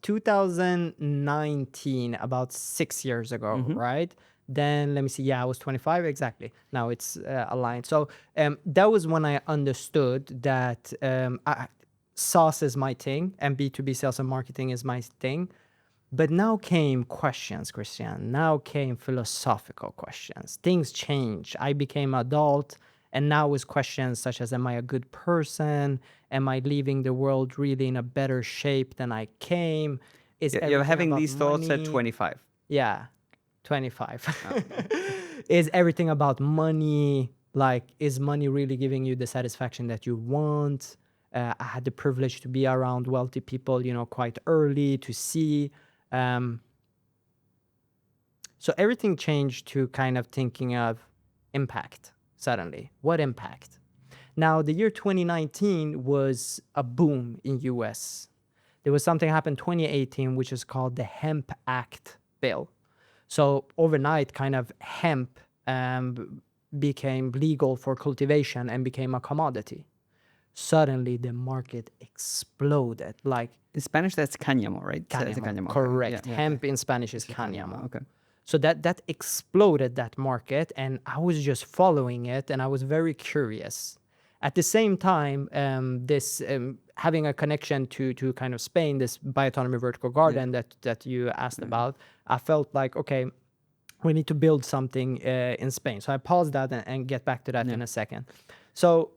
2019, about 6 years ago, right? Then let me see, I was 25, exactly. Now it's aligned. So that was when I understood that SaaS is my thing and B2B sales and marketing is my thing. But now came questions, Christian. Now came philosophical questions. Things change. I became adult, and now with questions such as, am I a good person? Am I leaving the world really in a better shape than I came? You're having these thoughts at 25. Yeah, 25. Is everything about money? Like, is money really giving you the satisfaction that you want? I had the privilege to be around wealthy people, quite early to see. So everything changed to kind of thinking of impact suddenly. What impact? Now, the year 2019 was a boom in US. There was something happened 2018, which is called the Hemp Act bill. So overnight, kind of hemp became legal for cultivation and became a commodity. Suddenly, the market exploded. Like, in Spanish, that's cáñamo, right? Cáñamo. Correct. Yeah. Hemp in Spanish is cáñamo. Okay. So that exploded that market, and I was just following it, and I was very curious. At the same time, this having a connection to kind of Spain, this bioautonomy vertical garden that you asked about, I felt like, okay, we need to build something in Spain. So I paused that and get back to that in a second. So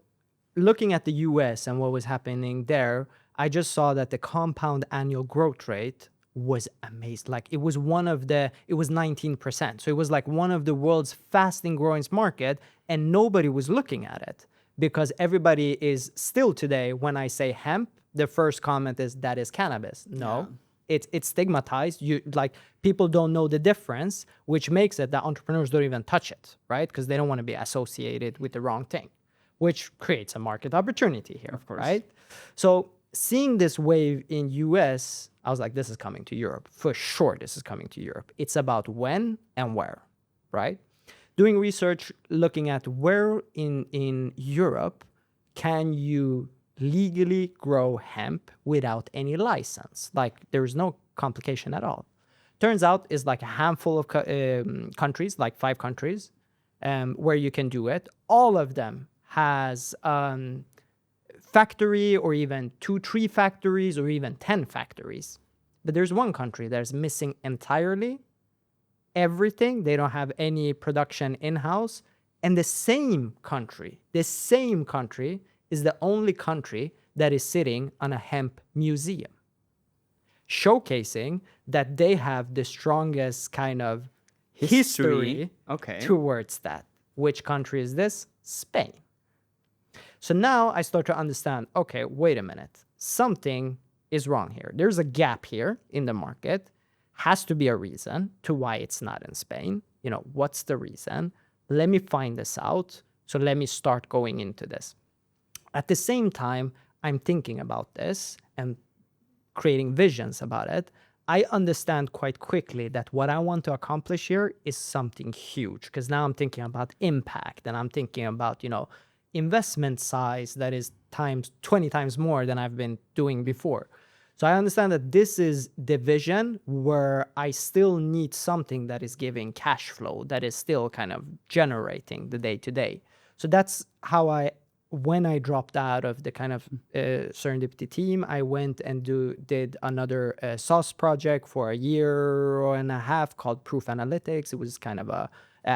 looking at the US and what was happening there, I just saw that the compound annual growth rate was amazing. Like it was 19%. So it was like one of the world's fastest growing market, and nobody was looking at it because everybody is still today, when I say hemp, the first comment is that is cannabis. No, it's stigmatized. People don't know the difference, which makes it that entrepreneurs don't even touch it, right? Because they don't want to be associated with the wrong thing. which creates a market opportunity here, Of course. right? So seeing this wave in US, I was like, this is coming to Europe. For sure, this is coming to Europe. It's about when and where, right? Doing research, looking at where in Europe can you legally grow hemp without any license. Like there's no complication at all. Turns out it's like a handful of countries, like 5 countries, where you can do it. All of them has factory or even 2, 3 factories or even 10 factories. But there's one country that's missing entirely everything. They don't have any production in-house. And the same country is the only country that is sitting on a hemp museum, showcasing that they have the strongest kind of history Okay. towards that. Which country is this? Spain. So now I start to understand, okay, wait a minute. Something is wrong here. There's a gap here in the market. Has to be a reason to why it's not in Spain. You know, what's the reason? Let me find this out. So let me start going into this. At the same time, I'm thinking about this and creating visions about it. I understand quite quickly that what I want to accomplish here is something huge, because now I'm thinking about impact and I'm thinking about, you know, investment size that is 20 times more than I've been doing before. So I understand that this is the vision where I still need something that is giving cash flow, that is still kind of generating the day to day. So that's how when I dropped out of the kind of Serendipity team, I went and did another SaaS project for a year and a half called Proof Analytics. It was kind of a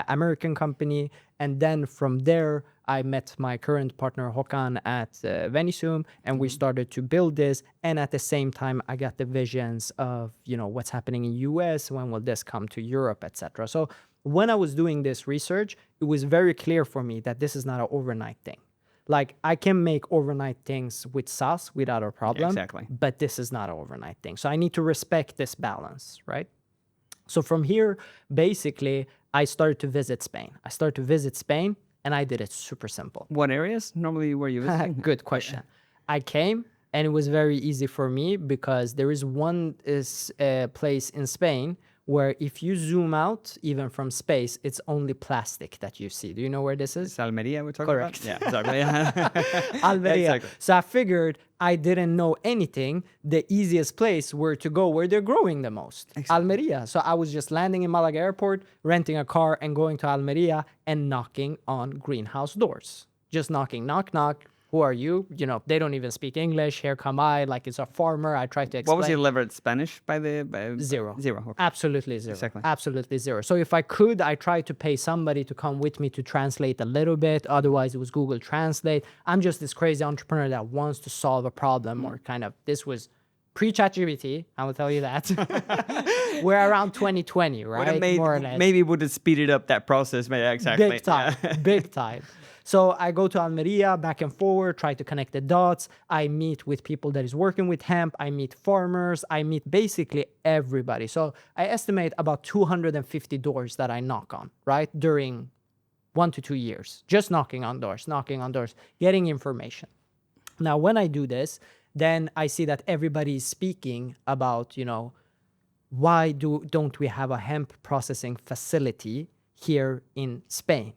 American company. And then from there, I met my current partner Håkan at Venisum, and we started to build this. And at the same time, I got the visions of, you know, what's happening in US, when will this come to Europe, etc. So when I was doing this research, it was very clear for me that this is not an overnight thing. Like I can make overnight things with SaaS without a problem, Exactly. but this is not an overnight thing. So I need to respect this balance, right? So from here, basically, I started to visit Spain. And I did it super simple. What areas normally were you visiting? Good question. I came and it was very easy for me because there is one place in Spain where if you zoom out, even from space, it's only plastic that you see. Do you know where this is? It's Almeria we're talking Correct. about? Yeah, sorry. Yeah. Almeria. Exactly. So I figured I didn't know anything. The easiest place where to go where they're growing the most. Exactly. Almeria. So I was just landing in Malaga airport, renting a car and going to Almeria and knocking on greenhouse doors. Just knocking, knock, knock. Who are you? You know, they don't even speak English. Here come I, like it's a farmer. I try to explain. What was your level at Spanish by the... Zero. Zero. Okay. Absolutely zero. Exactly. Absolutely zero. So if I could, I tried to pay somebody to come with me to translate a little bit. Otherwise, it was Google Translate. I'm just this crazy entrepreneur that wants to solve a problem, or kind of, this was pre-ChatGPT, I will tell you that. We're around 2020, right? More or less. Maybe would have speeded up that process. Yeah, exactly. Big time, Yeah. big time. So I go to Almeria, back and forward, try to connect the dots. I meet with people that is working with hemp. I meet farmers. I meet basically everybody. So I estimate about 250 doors that I knock on, right? During 1 to 2 years, just knocking on doors, getting information. Now, when I do this, then I see that everybody is speaking about, you know, why don't we have a hemp processing facility here in Spain?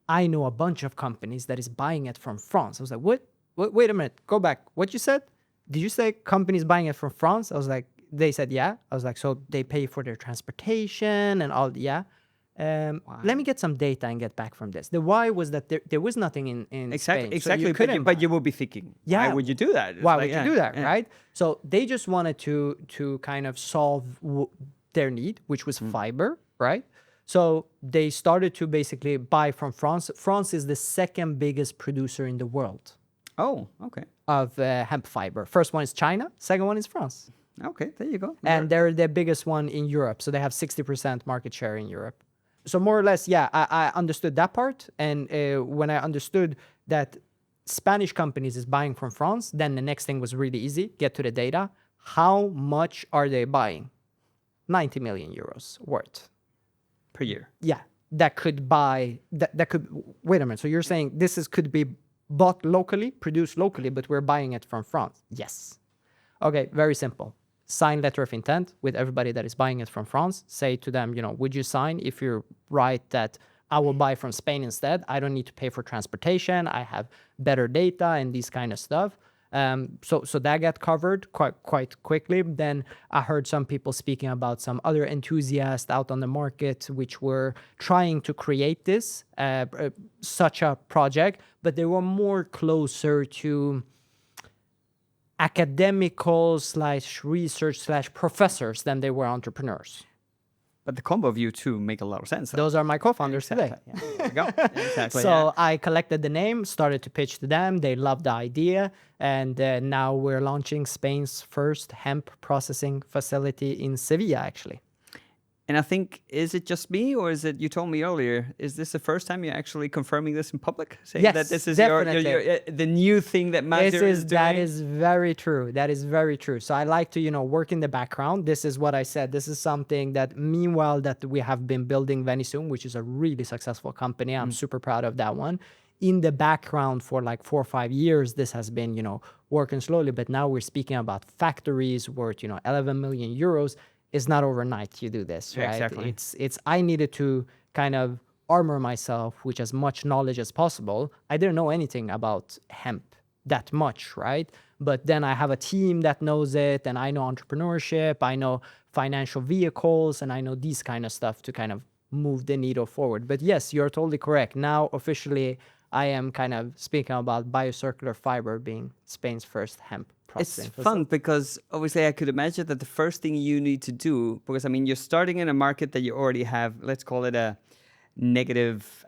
I know a bunch of companies that is buying it from France. I was like, what? Wait a minute, go back. What you said? Did you say companies buying it from France? I was like, they said, yeah. I was like, so they pay for their transportation and all, yeah. Let me get some data and get back from this. The why was that there was nothing in Spain. So Exactly. you couldn't But buy. you will be thinking, Yeah. why would you do that? It's Why like, would yeah, you do that, yeah. right? So they just wanted to kind of solve their need, which was fiber, right? So they started to basically buy from France. France is the second biggest producer in the world Oh, okay. of hemp fiber. First one is China. Second one is France. Okay, there you go. And they're the biggest one in Europe. So they have 60% market share in Europe. So more or less, yeah, I understood that part. And when I understood that Spanish companies is buying from France, then the next thing was really easy. Get to the data. How much are they buying? 90 million euros worth. Per year. Yeah, that could buy, that could, wait a minute. So you're saying could be bought locally, produced locally, but we're buying it from France? Yes. Okay, very simple. Sign letter of intent with everybody that is buying it from France. Say to them, would you sign if you're right that I will buy from Spain instead? I don't need to pay for transportation. I have better data and these kind of stuff. So that got covered quite quickly. Then I heard some people speaking about some other enthusiasts out on the market which were trying to create this such a project, but they were more closer to academical / research / professors than they were entrepreneurs. But the combo of you two make a lot of sense. Those are my co-founders today. Yeah, there you go. Exactly. So I collected the name, started to pitch to them. They loved the idea. And now we're launching Spain's first hemp processing facility in Sevilla, actually. And I think, is it just me, or is it, you told me earlier, is this the first time you're actually confirming this in public? Saying Yes, that this is definitely. the new thing that Maziar is doing? That is very true. That is very true. So I like to, work in the background. This is what I said. This is something that, meanwhile, that we have been building Venisum, which is a really successful company. I'm super proud of that one. In the background for like 4 or 5 years, this has been, working slowly. But now we're speaking about factories worth, 11 million euros. It's not overnight you do this, right? Exactly. It's I needed to kind of armor myself with as much knowledge as possible. I didn't know anything about hemp that much, right? But then I have a team that knows it, and I know entrepreneurship, I know financial vehicles, and I know these kind of stuff to kind of move the needle forward. But yes, you're totally correct. Now, officially, I am kind of speaking about biocircular fiber being Spain's first hemp processing It's facility. fun because obviously I could imagine that the first thing you need to do, because I mean, you're starting in a market that you already have, let's call it a negative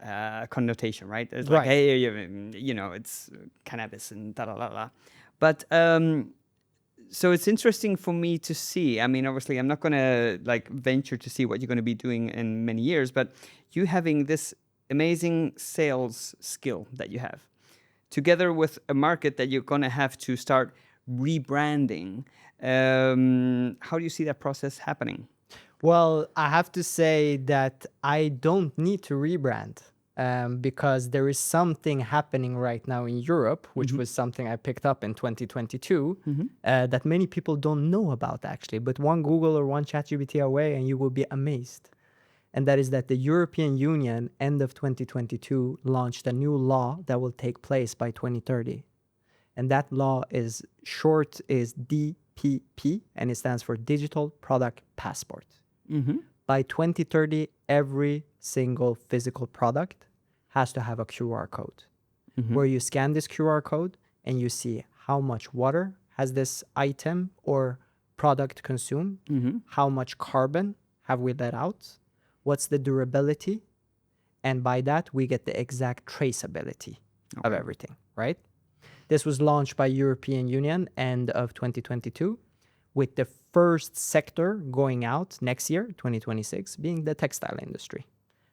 connotation, right? It's like, Right. hey, it's cannabis and da da da da. But so it's interesting for me to see. I mean, obviously, I'm not going to like venture to see what you're going to be doing in many years, but you having this amazing sales skill that you have, together with a market that you're going to have to start rebranding. How do you see that process happening? Well, I have to say that I don't need to rebrand because there is something happening right now in Europe, which was something I picked up in 2022 that many people don't know about actually. But one Google or one ChatGPT away and you will be amazed. And that is that the European Union, end of 2022, launched a new law that will take place by 2030. And that law is DPP, and it stands for Digital Product Passport. By 2030, every single physical product has to have a QR code where you scan this QR code and you see how much water has this item or product consumed, how much carbon have we let out, what's the durability, and by that we get the exact traceability of everything, right? This was launched by European Union end of 2022, with the first sector going out next year, 2026, being the textile industry.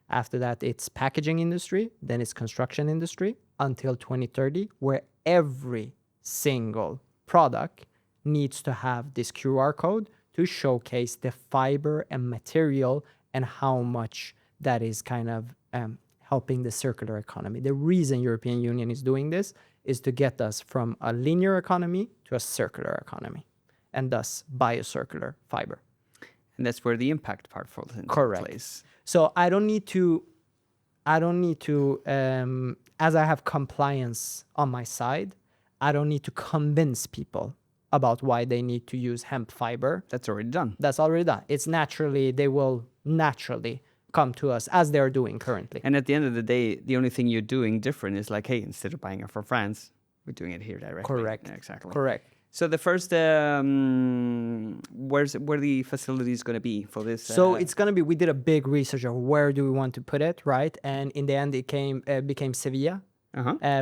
After that, it's packaging industry, then it's construction industry, until 2030, where every single product needs to have this QR code to showcase the fiber and material and how much that is kind of helping the circular economy. The reason European Union is doing this is to get us from a linear economy to a circular economy, and thus biocircular fiber. And that's where the impact part falls into Correct. place. So I don't need to, as I have compliance on my side, I don't need to convince people about why they need to use hemp fiber. That's already done. That's already done. They will naturally come to us as they're doing currently. And at the end of the day, the only thing you're doing different is like, hey, instead of buying it from France, we're doing it here directly. Correct. Yeah, exactly. Correct. So the first, where the facility is going to be for this? So it's going to be, we did a big research of where do we want to put it, right? And in the end, it became Sevilla.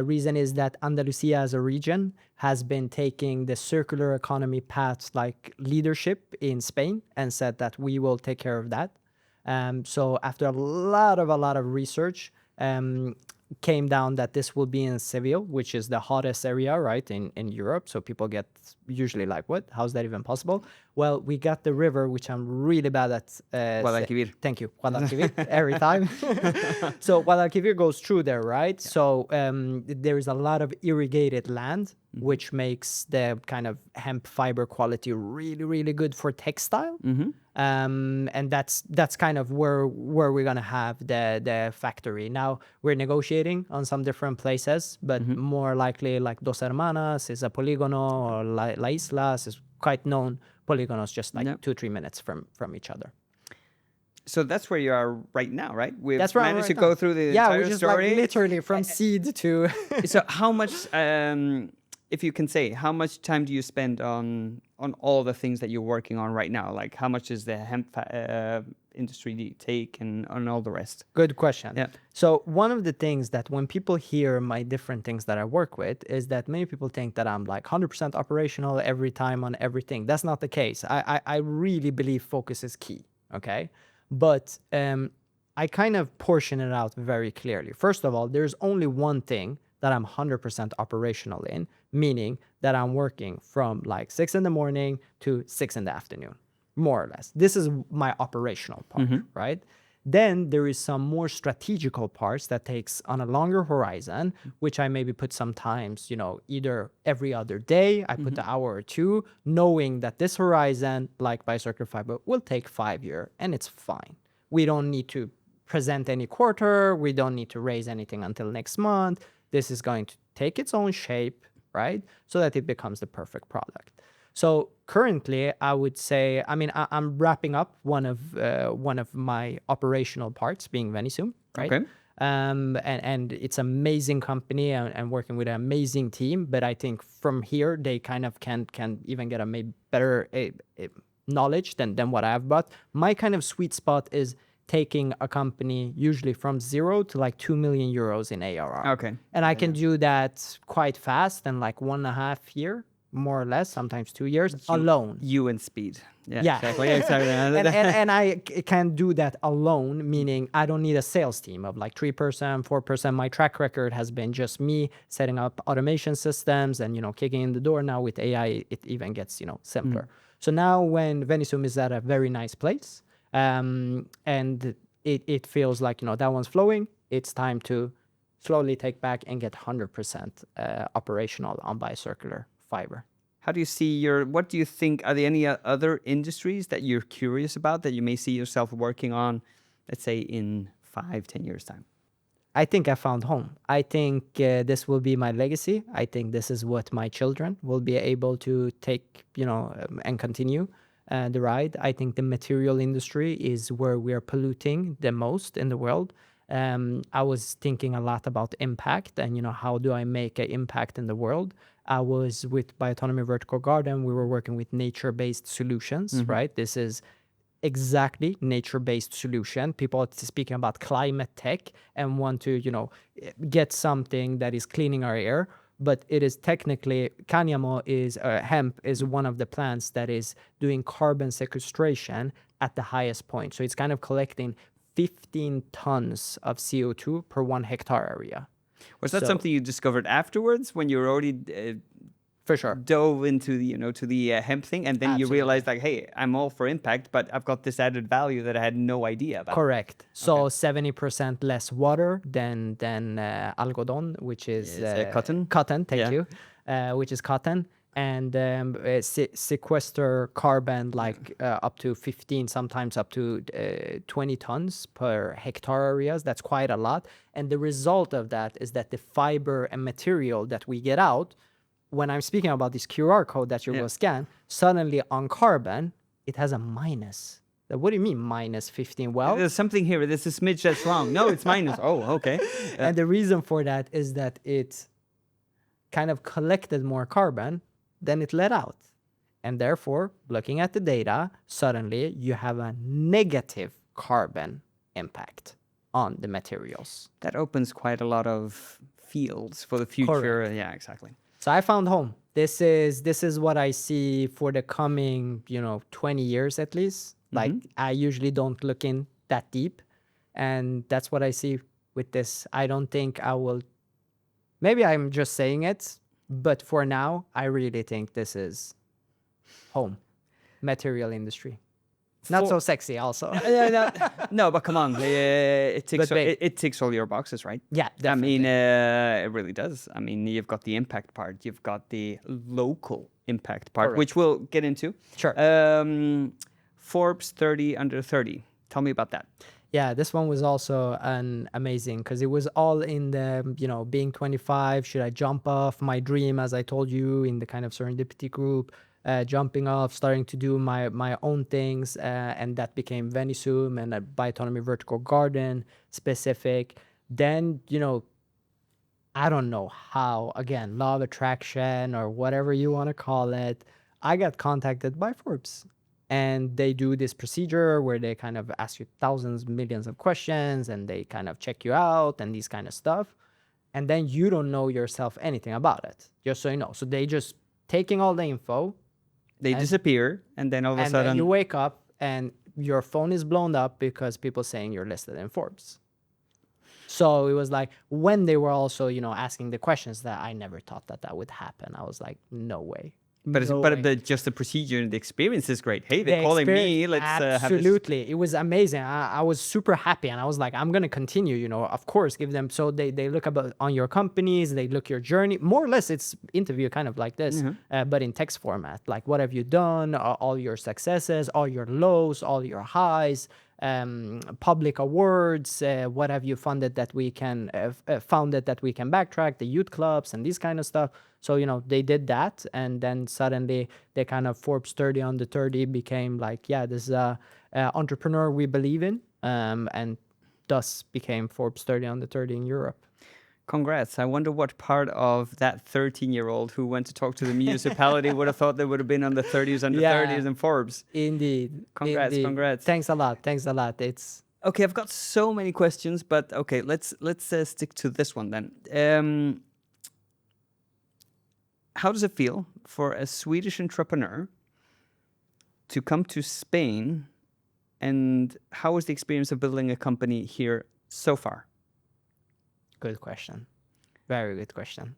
Reason is that Andalusia as a region has been taking the circular economy path like leadership in Spain and said that we will take care of that. So after a lot of research, came down that this will be in Seville, which is the hottest area, right, in Europe. So people get usually like, what? How's that even possible? Well, we got the river, which I'm really bad at. Guadalquivir. Thank you, Guadalquivir, every time. So Guadalquivir goes through there, right? So there is a lot of irrigated land, which makes the kind of hemp fiber quality really, really good for textile. And that's kind of where we're gonna have the factory. Now we're negotiating on some different places, but more likely like Dos Hermanas is a polígono, or La Islas is quite known polígonos, just like 2-3 minutes from each other. So that's where you are right now, right? We've That's where I'm managed right to go now. through the Yeah, entire which is story. like literally from seed to. So how much, if you can say, how much time do you spend on all the things that you're working on right now? Like how much is the hemp industry do you take and on all the rest? Good question. Yeah. So one of the things that when people hear my different things that I work with is that many people think that I'm like 100% operational every time on everything. That's not the case. I really believe focus is key. Okay. But I kind of portion it out very clearly. First of all, there's only one thing that I'm 100% operational in, meaning that I'm working from like 6 in the morning to 6 in the afternoon, more or less. This is my operational part, right? Then there is some more strategical parts that takes on a longer horizon, which I maybe put sometimes, either every other day, I put the hour or two, knowing that this horizon, like Biocircular Fiber, will take 5 years, and it's fine. We don't need to present any quarter. We don't need to raise anything until next month. This is going to take its own shape, right? So that it becomes the perfect product. So currently, I would say, I'm wrapping up one of my operational parts, being Venisum, right? Okay. And it's an amazing company and working with an amazing team. But I think from here, they kind of can even get a maybe better knowledge than what I have. But my kind of sweet spot is taking a company usually from 0 to like 2 million euros in ARR. Okay. And I can do that quite fast in like 1.5 years, more or less, sometimes 2 years alone. You and speed. Yeah. Exactly. Exactly. and I can do that alone, meaning I don't need a sales team of like 3%, 4%. My track record has been just me setting up automation systems and, kicking in the door. Now with AI, it even gets, simpler. So now when Venisum is at a very nice place, and it feels like, that one's flowing, it's time to slowly take back and get 100% operational on Biocircular Fiber. How do you see what do you think, are there any other industries that you're curious about that you may see yourself working on, let's say in 5-10 years time? I think I found home. I think this will be my legacy. I think this is what my children will be able to take, and continue the ride. I think the material industry is where we are polluting the most in the world. I was thinking a lot about impact and, how do I make an impact in the world? I was with Bioautonomy Vertical Garden. We were working with nature-based solutions, right? This is exactly nature-based solution. People are speaking about climate tech and want to, get something that is cleaning our air. But it is technically, cáñamo is, hemp is one of the plants that is doing carbon sequestration at the highest point. So it's kind of collecting 15 tons of CO2 per 1 hectare area. Was that something you discovered afterwards when you were already for sure dove into the to the hemp thing, and then Absolutely. you realized like, hey, I'm all for impact, but I've got this added value that I had no idea about? Correct. So 70% less water than algodón, which is cotton. Cotton, thank you, which is cotton, and sequester carbon like up to 15, sometimes up to 20 tons per hectare areas. That's quite a lot. And the result of that is that the fiber and material that we get out, when I'm speaking about this QR code that you will scan, suddenly on carbon, it has a minus. What do you mean minus 15? Well, there's something here. There's a smidge that's wrong. No, it's minus. Oh, okay. And the reason for that is that it kind of collected more carbon than it let out. And therefore, looking at the data, suddenly you have a negative carbon impact on the materials. That opens quite a lot of fields for the future. Correct. Yeah, exactly. So I found home. This is what I see for the coming, 20 years at least. Like I usually don't look in that deep, and that's what I see with this. I don't think I will. Maybe I'm just saying it, but for now, I really think this is home, material industry. Not so sexy, also. No, but come on, it ticks But wait. it ticks all your boxes, right? Yeah, I mean, definitely. it really does. I mean, you've got the impact part, you've got the local impact part, Correct. which we'll get into. Sure. Forbes 30 under 30. Tell me about that. Yeah, this one was also an amazing because it was all in the, being 25. Should I jump off my dream, as I told you, in the kind of serendipity group, jumping off, starting to do my own things, and that became Venisum and Bioautonomy Vertical Garden specific. Then, I don't know how, again, law of attraction or whatever you want to call it, I got contacted by Forbes. And they do this procedure where they kind of ask you thousands, millions of questions, and they kind of check you out and these kind of stuff. And then you don't know yourself anything about it, just so you know. So they just taking all the info. They disappear, and then all of a And then sudden you wake up and your phone is blown up because people saying you're listed in Forbes. So it was like when they were also, asking the questions that I never thought that would happen. I was like, no way. But No way. just the procedure and the experience is great. Hey, The they're calling me. experience- Let's have this. absolutely. It was amazing. I was super happy, and I was like, I'm gonna continue. Of course, give them. So they look about on your companies. They look your journey. More or less, it's interview kind of like this, but in text format. Like, what have you done? All your successes, all your lows, all your highs. Public awards. What have you funded that we can founded that we can backtrack? The youth clubs and this kind of stuff. So they did that, and then suddenly they kind of Forbes 30 under 30 became like, yeah, this is a entrepreneur we believe in, and thus became Forbes 30 under 30 in Europe. Congrats. I wonder what part of that 13-year-old who went to talk to the municipality would have thought they would have been on the 30s, under 30s in Forbes. Indeed. Congrats, Indeed. congrats. Thanks a lot. It's Okay, I've got so many questions, but okay, let's stick to this one then. How does it feel for a Swedish entrepreneur to come to Spain, and how was the experience of building a company here so far? good question. Very good question.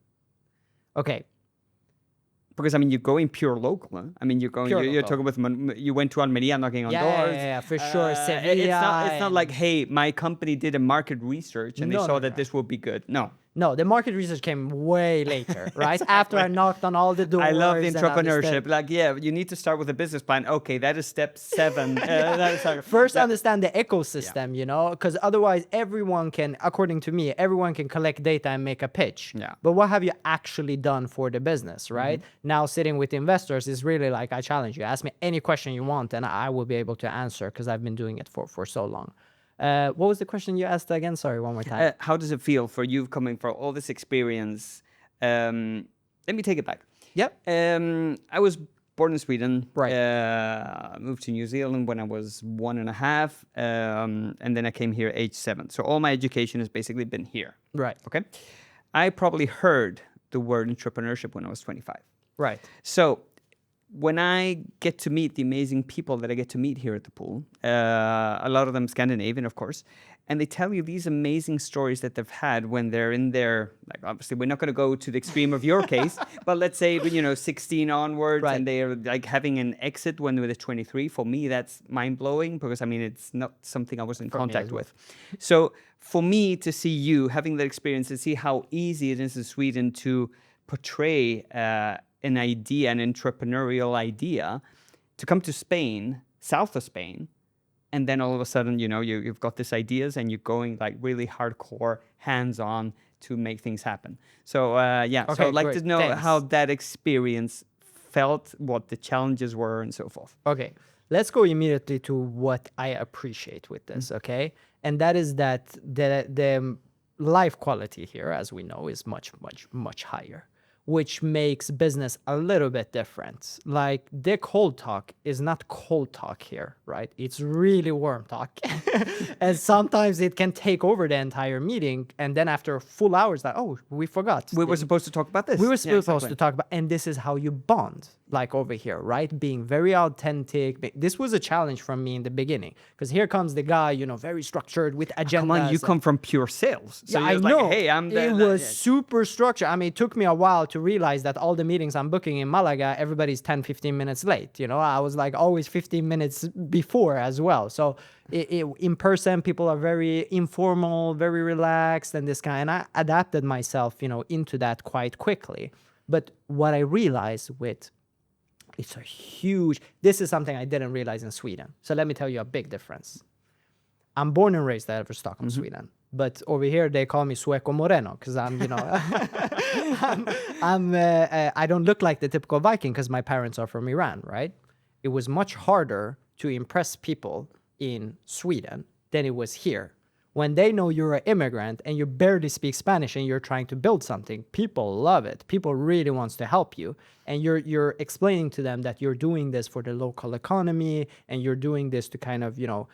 Okay. Because I mean, you're going pure local. Huh? I mean, you're Pure talking with you went to Almeria knocking on doors. Yeah, for sure. It's Sevilla. not like, hey, my company did a market research and they No, saw no, that no. this would be good. No, No, the market research came way later, right? After I knocked on all the doors. I love the and entrepreneurship. understood- Like, yeah, you need to start with a business plan. Okay, that is step 7. That is how- First, understand the ecosystem, because otherwise, everyone can, according to me, everyone can collect data and make a pitch. Yeah. But what have you actually done for the business, right? Now, sitting with investors is really like, I challenge you. Ask me any question you want, and I will be able to answer because I've been doing it for so long. What was the question you asked again? Sorry, one more time. How does it feel for you coming for all this experience? Let me take it back. Yep. I was born in Sweden. Right. Moved to New Zealand when I was 1.5, and then I came here age 7. So all my education has basically been here. Right. Okay. I probably heard the word entrepreneurship when I was 25. Right. So when I get to meet the amazing people that I get to meet here at the pool, a lot of them Scandinavian, of course, and they tell you these amazing stories that they've had when they're in their, like, obviously we're not going to go to the extreme of your case, but let's say, 16 onwards, Right. and they're like having an exit when they're 23. For me, that's mind blowing because I mean, it's not something I was in For me contact as well. with. So for me to see you having that experience, to see how easy it is in Sweden to portray an idea, an entrepreneurial idea, to come to Spain, south of Spain, and then all of a sudden, you've got these ideas and you're going like really hardcore, hands-on to make things happen. So so Okay, I'd like great. to know Thanks. how that experience felt, what the challenges were, and so forth. Okay, let's go immediately to what I appreciate with this, okay? And that is that the life quality here, as we know, is much, much, much higher. which makes business a little bit different. Like the cold talk is not cold talk here, right? It's really warm talk. And sometimes it can take over the entire meeting. And then after full hours, like, oh, we forgot. We were supposed to talk about this. We were Yeah, supposed exactly. to talk about, and this is how you bond, like over here, right? Being very authentic. This was a challenge from me in the beginning, because here comes the guy, you know, very structured with agendas. Come on, you come from pure sales. So Yeah, you're I like, know. hey, I'm the... It was super structured. I mean, it took me a while to realize that all the meetings I'm booking in Malaga, everybody's 10, 15 minutes late. You know, I was like always 15 minutes before as well. So in person, people are very informal, very relaxed and this kind. And I adapted myself, you know, into that quite quickly. But what I realized with it's a huge, this is something I didn't realize in Sweden. So let me tell you a big difference. I'm born and raised out of Stockholm, Sweden. But over here, they call me Sueco Moreno because I'm, you know, I don't look like the typical Viking because my parents are from Iran, right? It was much harder to impress people in Sweden than it was here. When they know you're an immigrant and you barely speak Spanish and you're trying to build something, people love it. People really wants to help you. And you're explaining to them that you're doing this for the local economy and you're doing this to kind of, you know,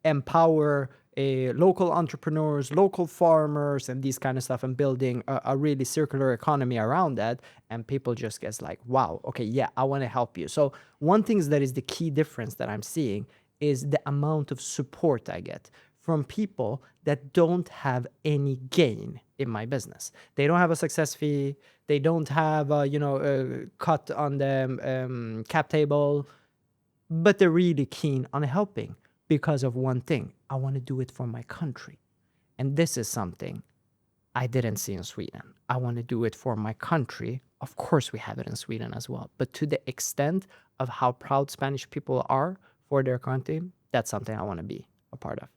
empower local entrepreneurs, local farmers, and these kind of stuff, and building a really circular economy around that. And people just gets like, wow, okay, yeah, I want to help you. So one thing that is the key difference that I'm seeing is the amount of support I get from people that don't have any gain in my business. They don't have a success fee. They don't have a, you know, a cut on the cap table, but they're really keen on helping because of one thing. I want to do it for my country. And this is something I didn't see in Sweden. I want to do it for my country. Of course, we have it in Sweden as well. But to the extent of how proud Spanish people are for their country, that's something I want to be a part of.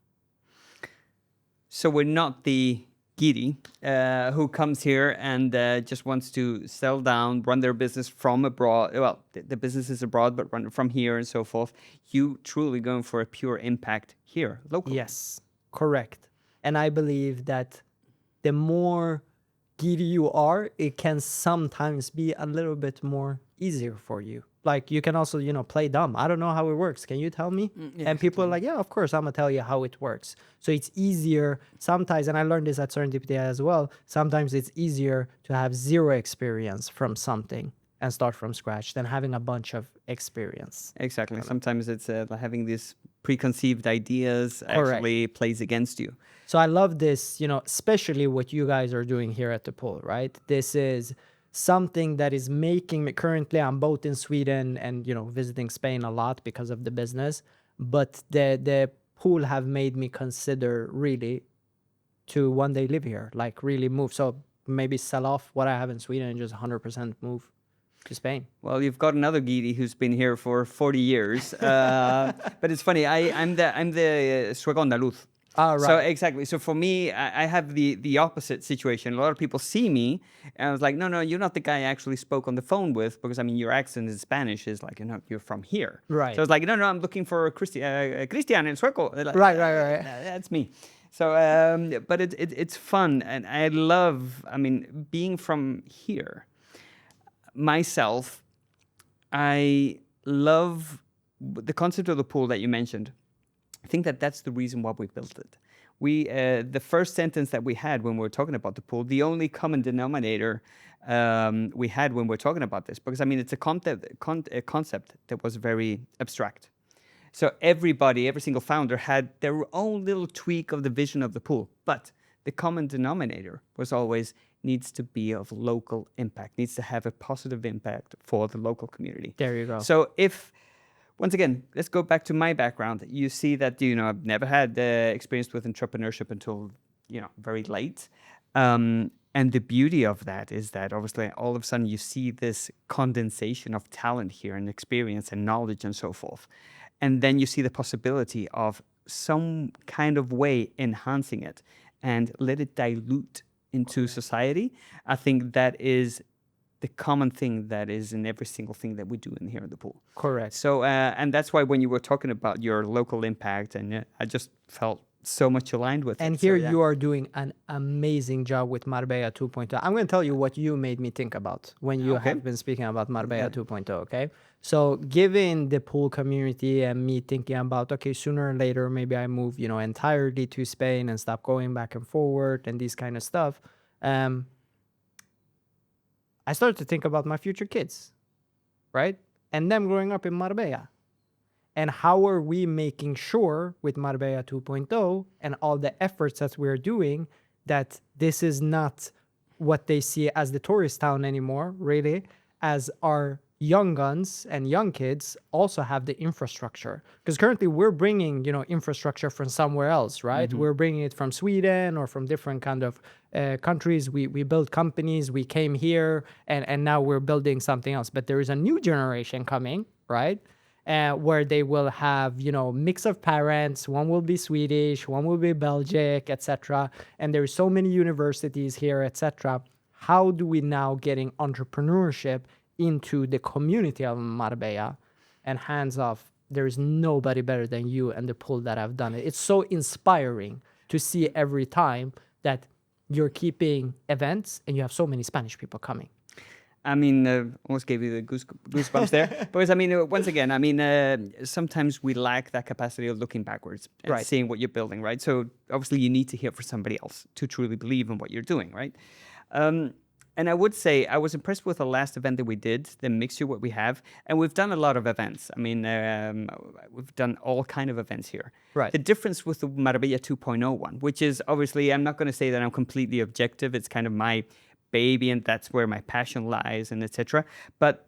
So we're not the giddy who comes here and just wants to sell down, run their business from abroad. Well, the business is abroad, but run from here and so forth. You truly going for a pure impact here, locally. Yes, correct. And I believe that the more giddy you are, it can sometimes be a little bit more easier for you. Like you can also, you know, play dumb. I don't know how it works. Can you tell me? Yeah, And people are like, yeah, of course, I'm gonna tell you how it works. So it's easier sometimes, and I learned this at Serendipity as well. Sometimes it's easier to have zero experience from something and start from scratch than having a bunch of experience. Exactly. Sometimes it's like having these preconceived ideas actually plays against you. So I love this, you know, especially what you guys are doing here at the pool, right? This is something that is making me currently, I'm both in Sweden and, you know, visiting Spain a lot because of the business, but the pool have made me consider really to one day live here, like really move. So maybe sell off what I have in Sweden and just 100% move to Spain. Well, you've got another Gidi who's been here for 40 years. But it's funny. I'm the Sueco Andaluz. Ah, right. So exactly. So for me, I have the opposite situation. A lot of people see me, and I was like, no, you're not the guy I actually spoke on the phone with, because I mean, your accent in Spanish is like, you know, you're from here. Right. So I was like, no, I'm looking for Christian in Sueco. Like, Right. That's me. So, but it's fun, and I love. I mean, being from here, myself, I love the concept of the pool that you mentioned. I think that's the reason why we built it. The first sentence that we had when we were talking about the pool, the only common denominator we had when we were talking about this, because I mean, it's a concept that was very abstract. So every single founder had their own little tweak of the vision of the pool, but the common denominator was always needs to be of local impact, needs to have a positive impact for the local community. There you go. So once again, let's go back to my background. You see that, you know, I've never had experience with entrepreneurship until, you know, very late. And the beauty of that is that obviously all of a sudden you see this condensation of talent here and experience and knowledge and so forth. And then you see the possibility of some kind of way enhancing it and let it dilute into society. I think that is the common thing that is in every single thing that we do in here in the pool. Correct. So, and that's why when you were talking about your local impact, and I just felt so much aligned with And it. So, here yeah. you are doing an amazing job with Marbella 2.0. I'm going to tell you what you made me think about when you Okay. have been speaking about Marbella Yeah. 2.0, okay? So given the pool community and me thinking about, okay, sooner or later, maybe I move, entirely to Spain and stop going back and forward and these kind of stuff. I started to think about my future kids, right? And them growing up in Marbella. And how are we making sure with Marbella 2.0 and all the efforts that we're doing that this is not what they see as the tourist town anymore, really, as our young guns and young kids also have the infrastructure. Because currently we're bringing, infrastructure from somewhere else, right? We're bringing it from Sweden or from different kind of countries. We build companies, we came here, and now we're building something else. But there is a new generation coming, right? Where they will have, mix of parents. One will be Swedish, one will be Belgic, etc. And there's so many universities here, etc. How do we now getting entrepreneurship into the community of Marbella? And hands off, there is nobody better than you and the pool that have done it. It's so inspiring to see every time that you're keeping events and you have so many Spanish people coming. I mean, almost gave you the goosebumps there. Because, I mean, once again, I mean, sometimes we lack that capacity of looking backwards and Right. seeing what you're building, right? So obviously you need to hear from somebody else to truly believe in what you're doing, right? And I would say I was impressed with the last event that we did, the mixture what we have, and we've done a lot of events. I mean, we've done all kind of events here. Right. The difference with the Marbella 2.0 one, which is obviously, I'm not going to say that I'm completely objective. It's kind of my baby, and that's where my passion lies, and etc. But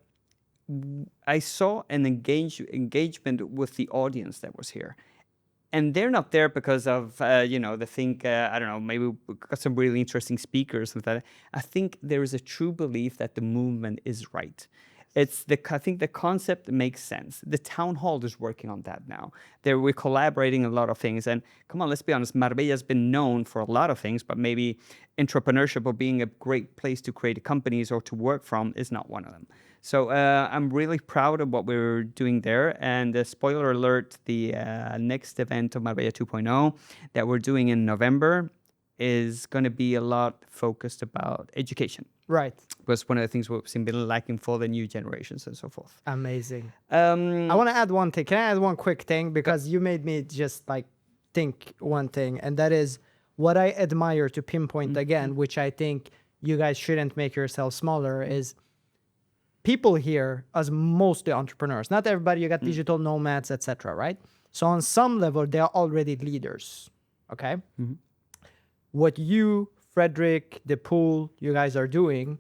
I saw an engagement with the audience that was here. And they're not there because of, they think, I don't know, maybe we got some really interesting speakers and that. I think there is a true belief that the movement is right. I think the concept makes sense. The town hall is working on that now. We're collaborating a lot of things. And come on, let's be honest, Marbella has been known for a lot of things, but maybe entrepreneurship or being a great place to create companies or to work from is not one of them. So I'm really proud of what we're doing there. And spoiler alert, the next event of Marbella 2.0 that we're doing in November is going to be a lot focused about education. Right. Was one of the things we've been lacking for the new generations and so forth. Amazing. I want to add one thing. Can I add one quick thing? Because you made me just like think one thing, and that is what I admire to pinpoint again, which I think you guys shouldn't make yourself smaller, is people here as mostly entrepreneurs. Not everybody, you got digital nomads, etc. right? So on some level, they're already leaders. Okay. What you, Fredrik, the pool, you guys are doing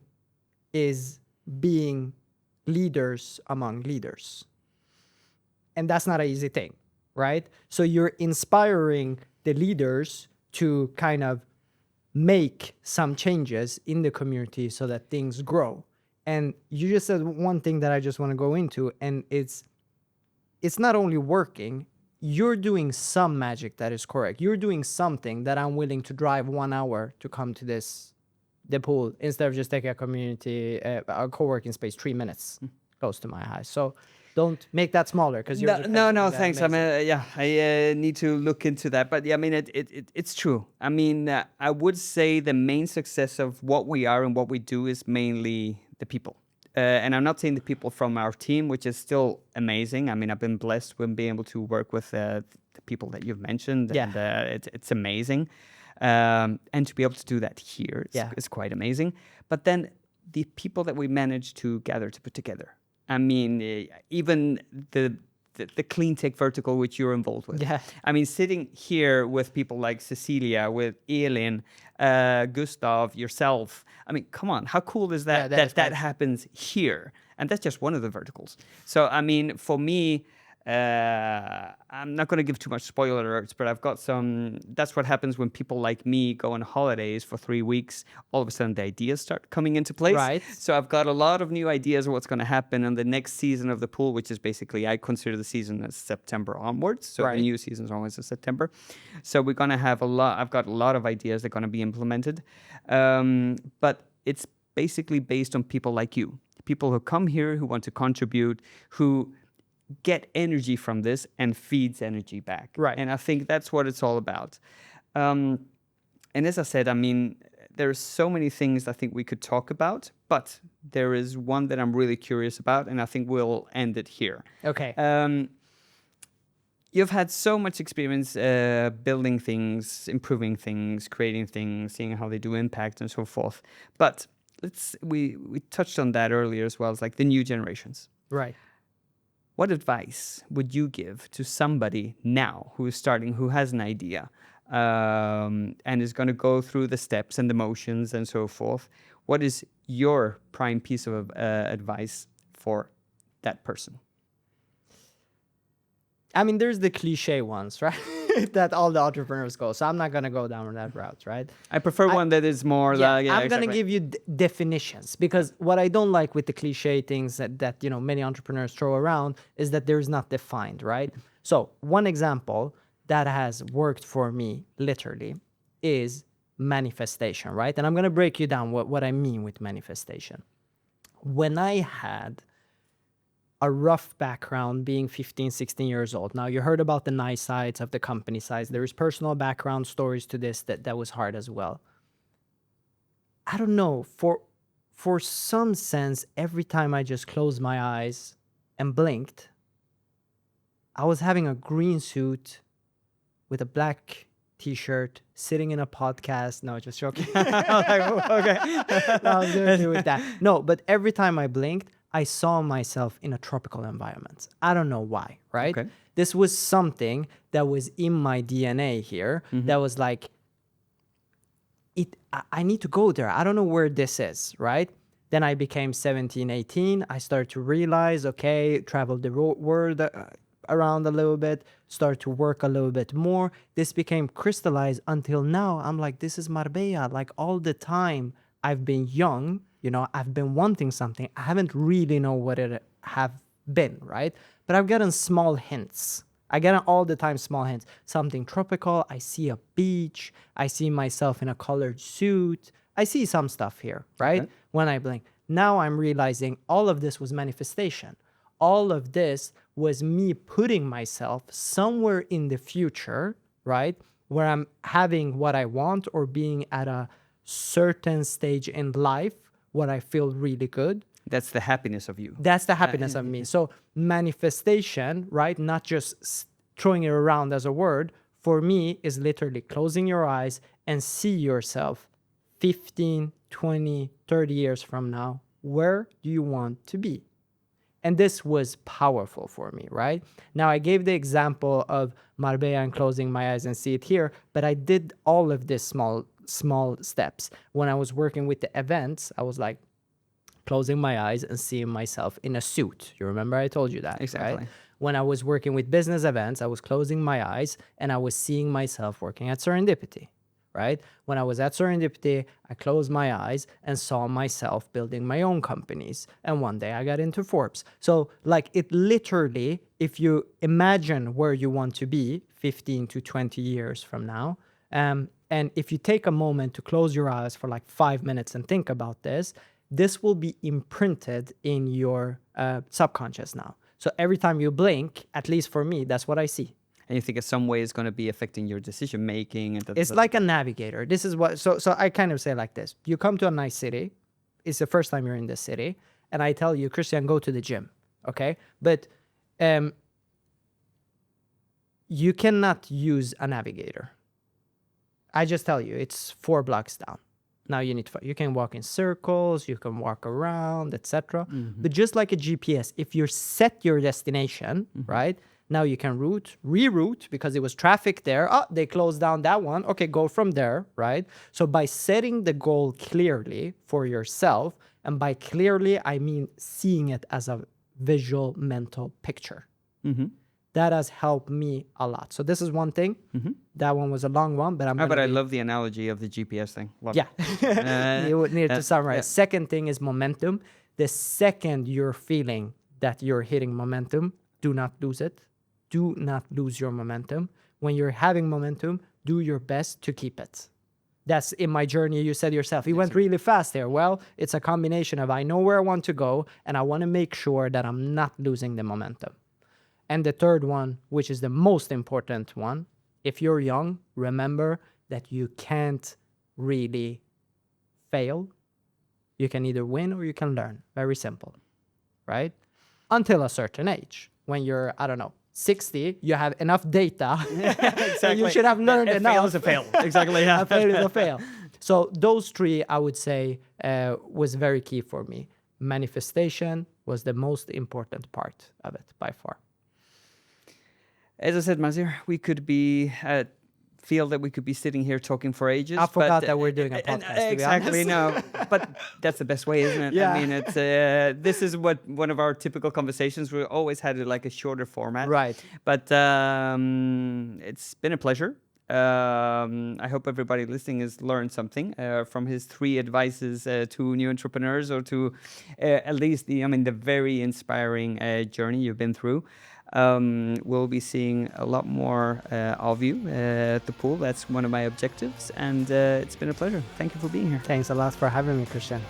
is being leaders among leaders. And that's not an easy thing, right? So you're inspiring the leaders to kind of make some changes in the community so that things grow. And you just said one thing that I just want to go into, and it's not only working, you're doing some magic that is correct. You're doing something that I'm willing to drive 1 hour to come to the pool instead of just taking a co-working space 3 minutes close to my house. So don't make that smaller because you're no, thanks. I mean, I need to look into that. But yeah, I mean, it's true. I mean, I would say the main success of what we are and what we do is mainly the people. And I'm not saying the people from our team, which is still amazing. I mean, I've been blessed with being able to work with the people that you've mentioned. Yeah. And it's amazing. And to be able to do that here is quite amazing. But then the people that we managed to gather to put together. I mean, even the clean tech vertical which you're involved with. Yeah. I mean, sitting here with people like Cecilia, with Elin, Gustav, yourself. I mean, come on, how cool is that? Yeah, that happens here, and that's just one of the verticals. So, I mean, for me, I'm not going to give too much spoiler alerts, but I've got some. That's what happens when people like me go on holidays for 3 weeks. All of a sudden, the ideas start coming into place. Right. So I've got a lot of new ideas of what's going to happen in the next season of the pool, which is basically, I consider the season as September onwards. So Right. the new season is always in September. So we're going to have I've got a lot of ideas that are going to be implemented. But it's basically based on people like you, people who come here, who want to contribute, who get energy from this and feeds energy back. Right. And I think that's what it's all about. And as I said, I mean, there are so many things I think we could talk about, but there is one that I'm really curious about, and I think we'll end it here. Okay. You've had so much experience building things, improving things, creating things, seeing how they do impact and so forth. But we touched on that earlier as well. It's like the new generations. Right. What advice would you give to somebody now who is starting, who has an idea, and is going to go through the steps and the motions and so forth? What is your prime piece of advice for that person? I mean, there's the cliche ones, right? That all the entrepreneurs go. So I'm not going to go down that route, right? I prefer one that is more like... Yeah, I'm going to give you definitions, because what I don't like with the cliche things that you know, many entrepreneurs throw around is that there's not defined, right? So one example that has worked for me, literally, is manifestation, right? And I'm going to break you down what I mean with manifestation. When I had a rough background being 15, 16 years old. Now, you heard about the nice sides of the company sides. There is personal background stories to this that was hard as well. I don't know, for some sense, every time I just closed my eyes and blinked, I was having a green suit with a black t-shirt, sitting in a podcast. No, just joking. I was like, oh, okay. No, I was joking with that. No, but every time I blinked, I saw myself in a tropical environment. I don't know why, right? Okay. This was something that was in my DNA here. That was like, I need to go there. I don't know where this is, right? Then I became 17, 18. I started to realize, okay, travel the world around a little bit, start to work a little bit more. This became crystallized until now. I'm like, this is Marbella. Like all the time I've been young, you know, I've been wanting something. I haven't really know what it have been, right? But I've gotten small hints. I get all the time small hints. Something tropical. I see a beach. I see myself in a colored suit. I see some stuff here, right? Okay. When I blink. Now I'm realizing all of this was manifestation. All of this was me putting myself somewhere in the future, right? Where I'm having what I want or being at a certain stage in life what I feel really good. That's the happiness of you. That's the happiness of me. So manifestation, right? Not just throwing it around as a word, for me is literally closing your eyes and see yourself 15, 20, 30 years from now. Where do you want to be? And this was powerful for me, right? Now, I gave the example of Marbella and closing my eyes and see it here, but I did all of this small steps. When I was working with the events, I was like closing my eyes and seeing myself in a suit. You remember I told you that, Exactly. right? When I was working with business events, I was closing my eyes and I was seeing myself working at Serendipity, right? When I was at Serendipity, I closed my eyes and saw myself building my own companies. And one day I got into Forbes. So like it literally, if you imagine where you want to be 15 to 20 years from now, and if you take a moment to close your eyes for like 5 minutes and think about this, this will be imprinted in your subconscious now. So every time you blink, at least for me, that's what I see. And you think in some way it's going to be affecting your decision making. And It's like a navigator. This is what, so I kind of say like this. You come to a nice city. It's the first time you're in this city. And I tell you, Christian, go to the gym. Okay. But you cannot use a navigator. I just tell you, it's 4 blocks down. Now you can walk in circles, you can walk around, etc. But just like a GPS, if you set your destination, right? Now you can reroute because it was traffic there. Oh, they closed down that one. Okay, go from there, right? So by setting the goal clearly for yourself, and by clearly, I mean seeing it as a visual mental picture. That has helped me a lot. So this is one thing. That one was a long one, but I love the analogy of the GPS thing. Love it. You would need to summarize. Second thing is momentum. The second you're feeling that you're hitting momentum, do not lose it. Do not lose your momentum. When you're having momentum, do your best to keep it. That's in my journey. You said yourself, you went really fast there. Well, it's a combination of I know where I want to go and I want to make sure that I'm not losing the momentum. And the third one, which is the most important one, if you're young, remember that you can't really fail. You can either win or you can learn. Very simple, right? Until a certain age. When you're, I don't know, 60, you have enough data. So you should have learned enough. A fail is a fail. Exactly. Yeah. A fail is a fail. So those three, I would say, was very key for me. Manifestation was the most important part of it by far. As I said, Mazir, we could be feel that we could be sitting here talking for ages. I forgot that we're doing a podcast. Exactly, no, but that's the best way, isn't it? Yeah. I mean, it's this is what one of our typical conversations. We always had like a shorter format, Right. But it's been a pleasure. I hope everybody listening has learned something from his 3 advices to new entrepreneurs, or to at least the very inspiring journey you've been through. We'll be seeing a lot more of you at the pool. That's one of my objectives, and it's been a pleasure. Thank you for being here. Thanks a lot for having me, Christian.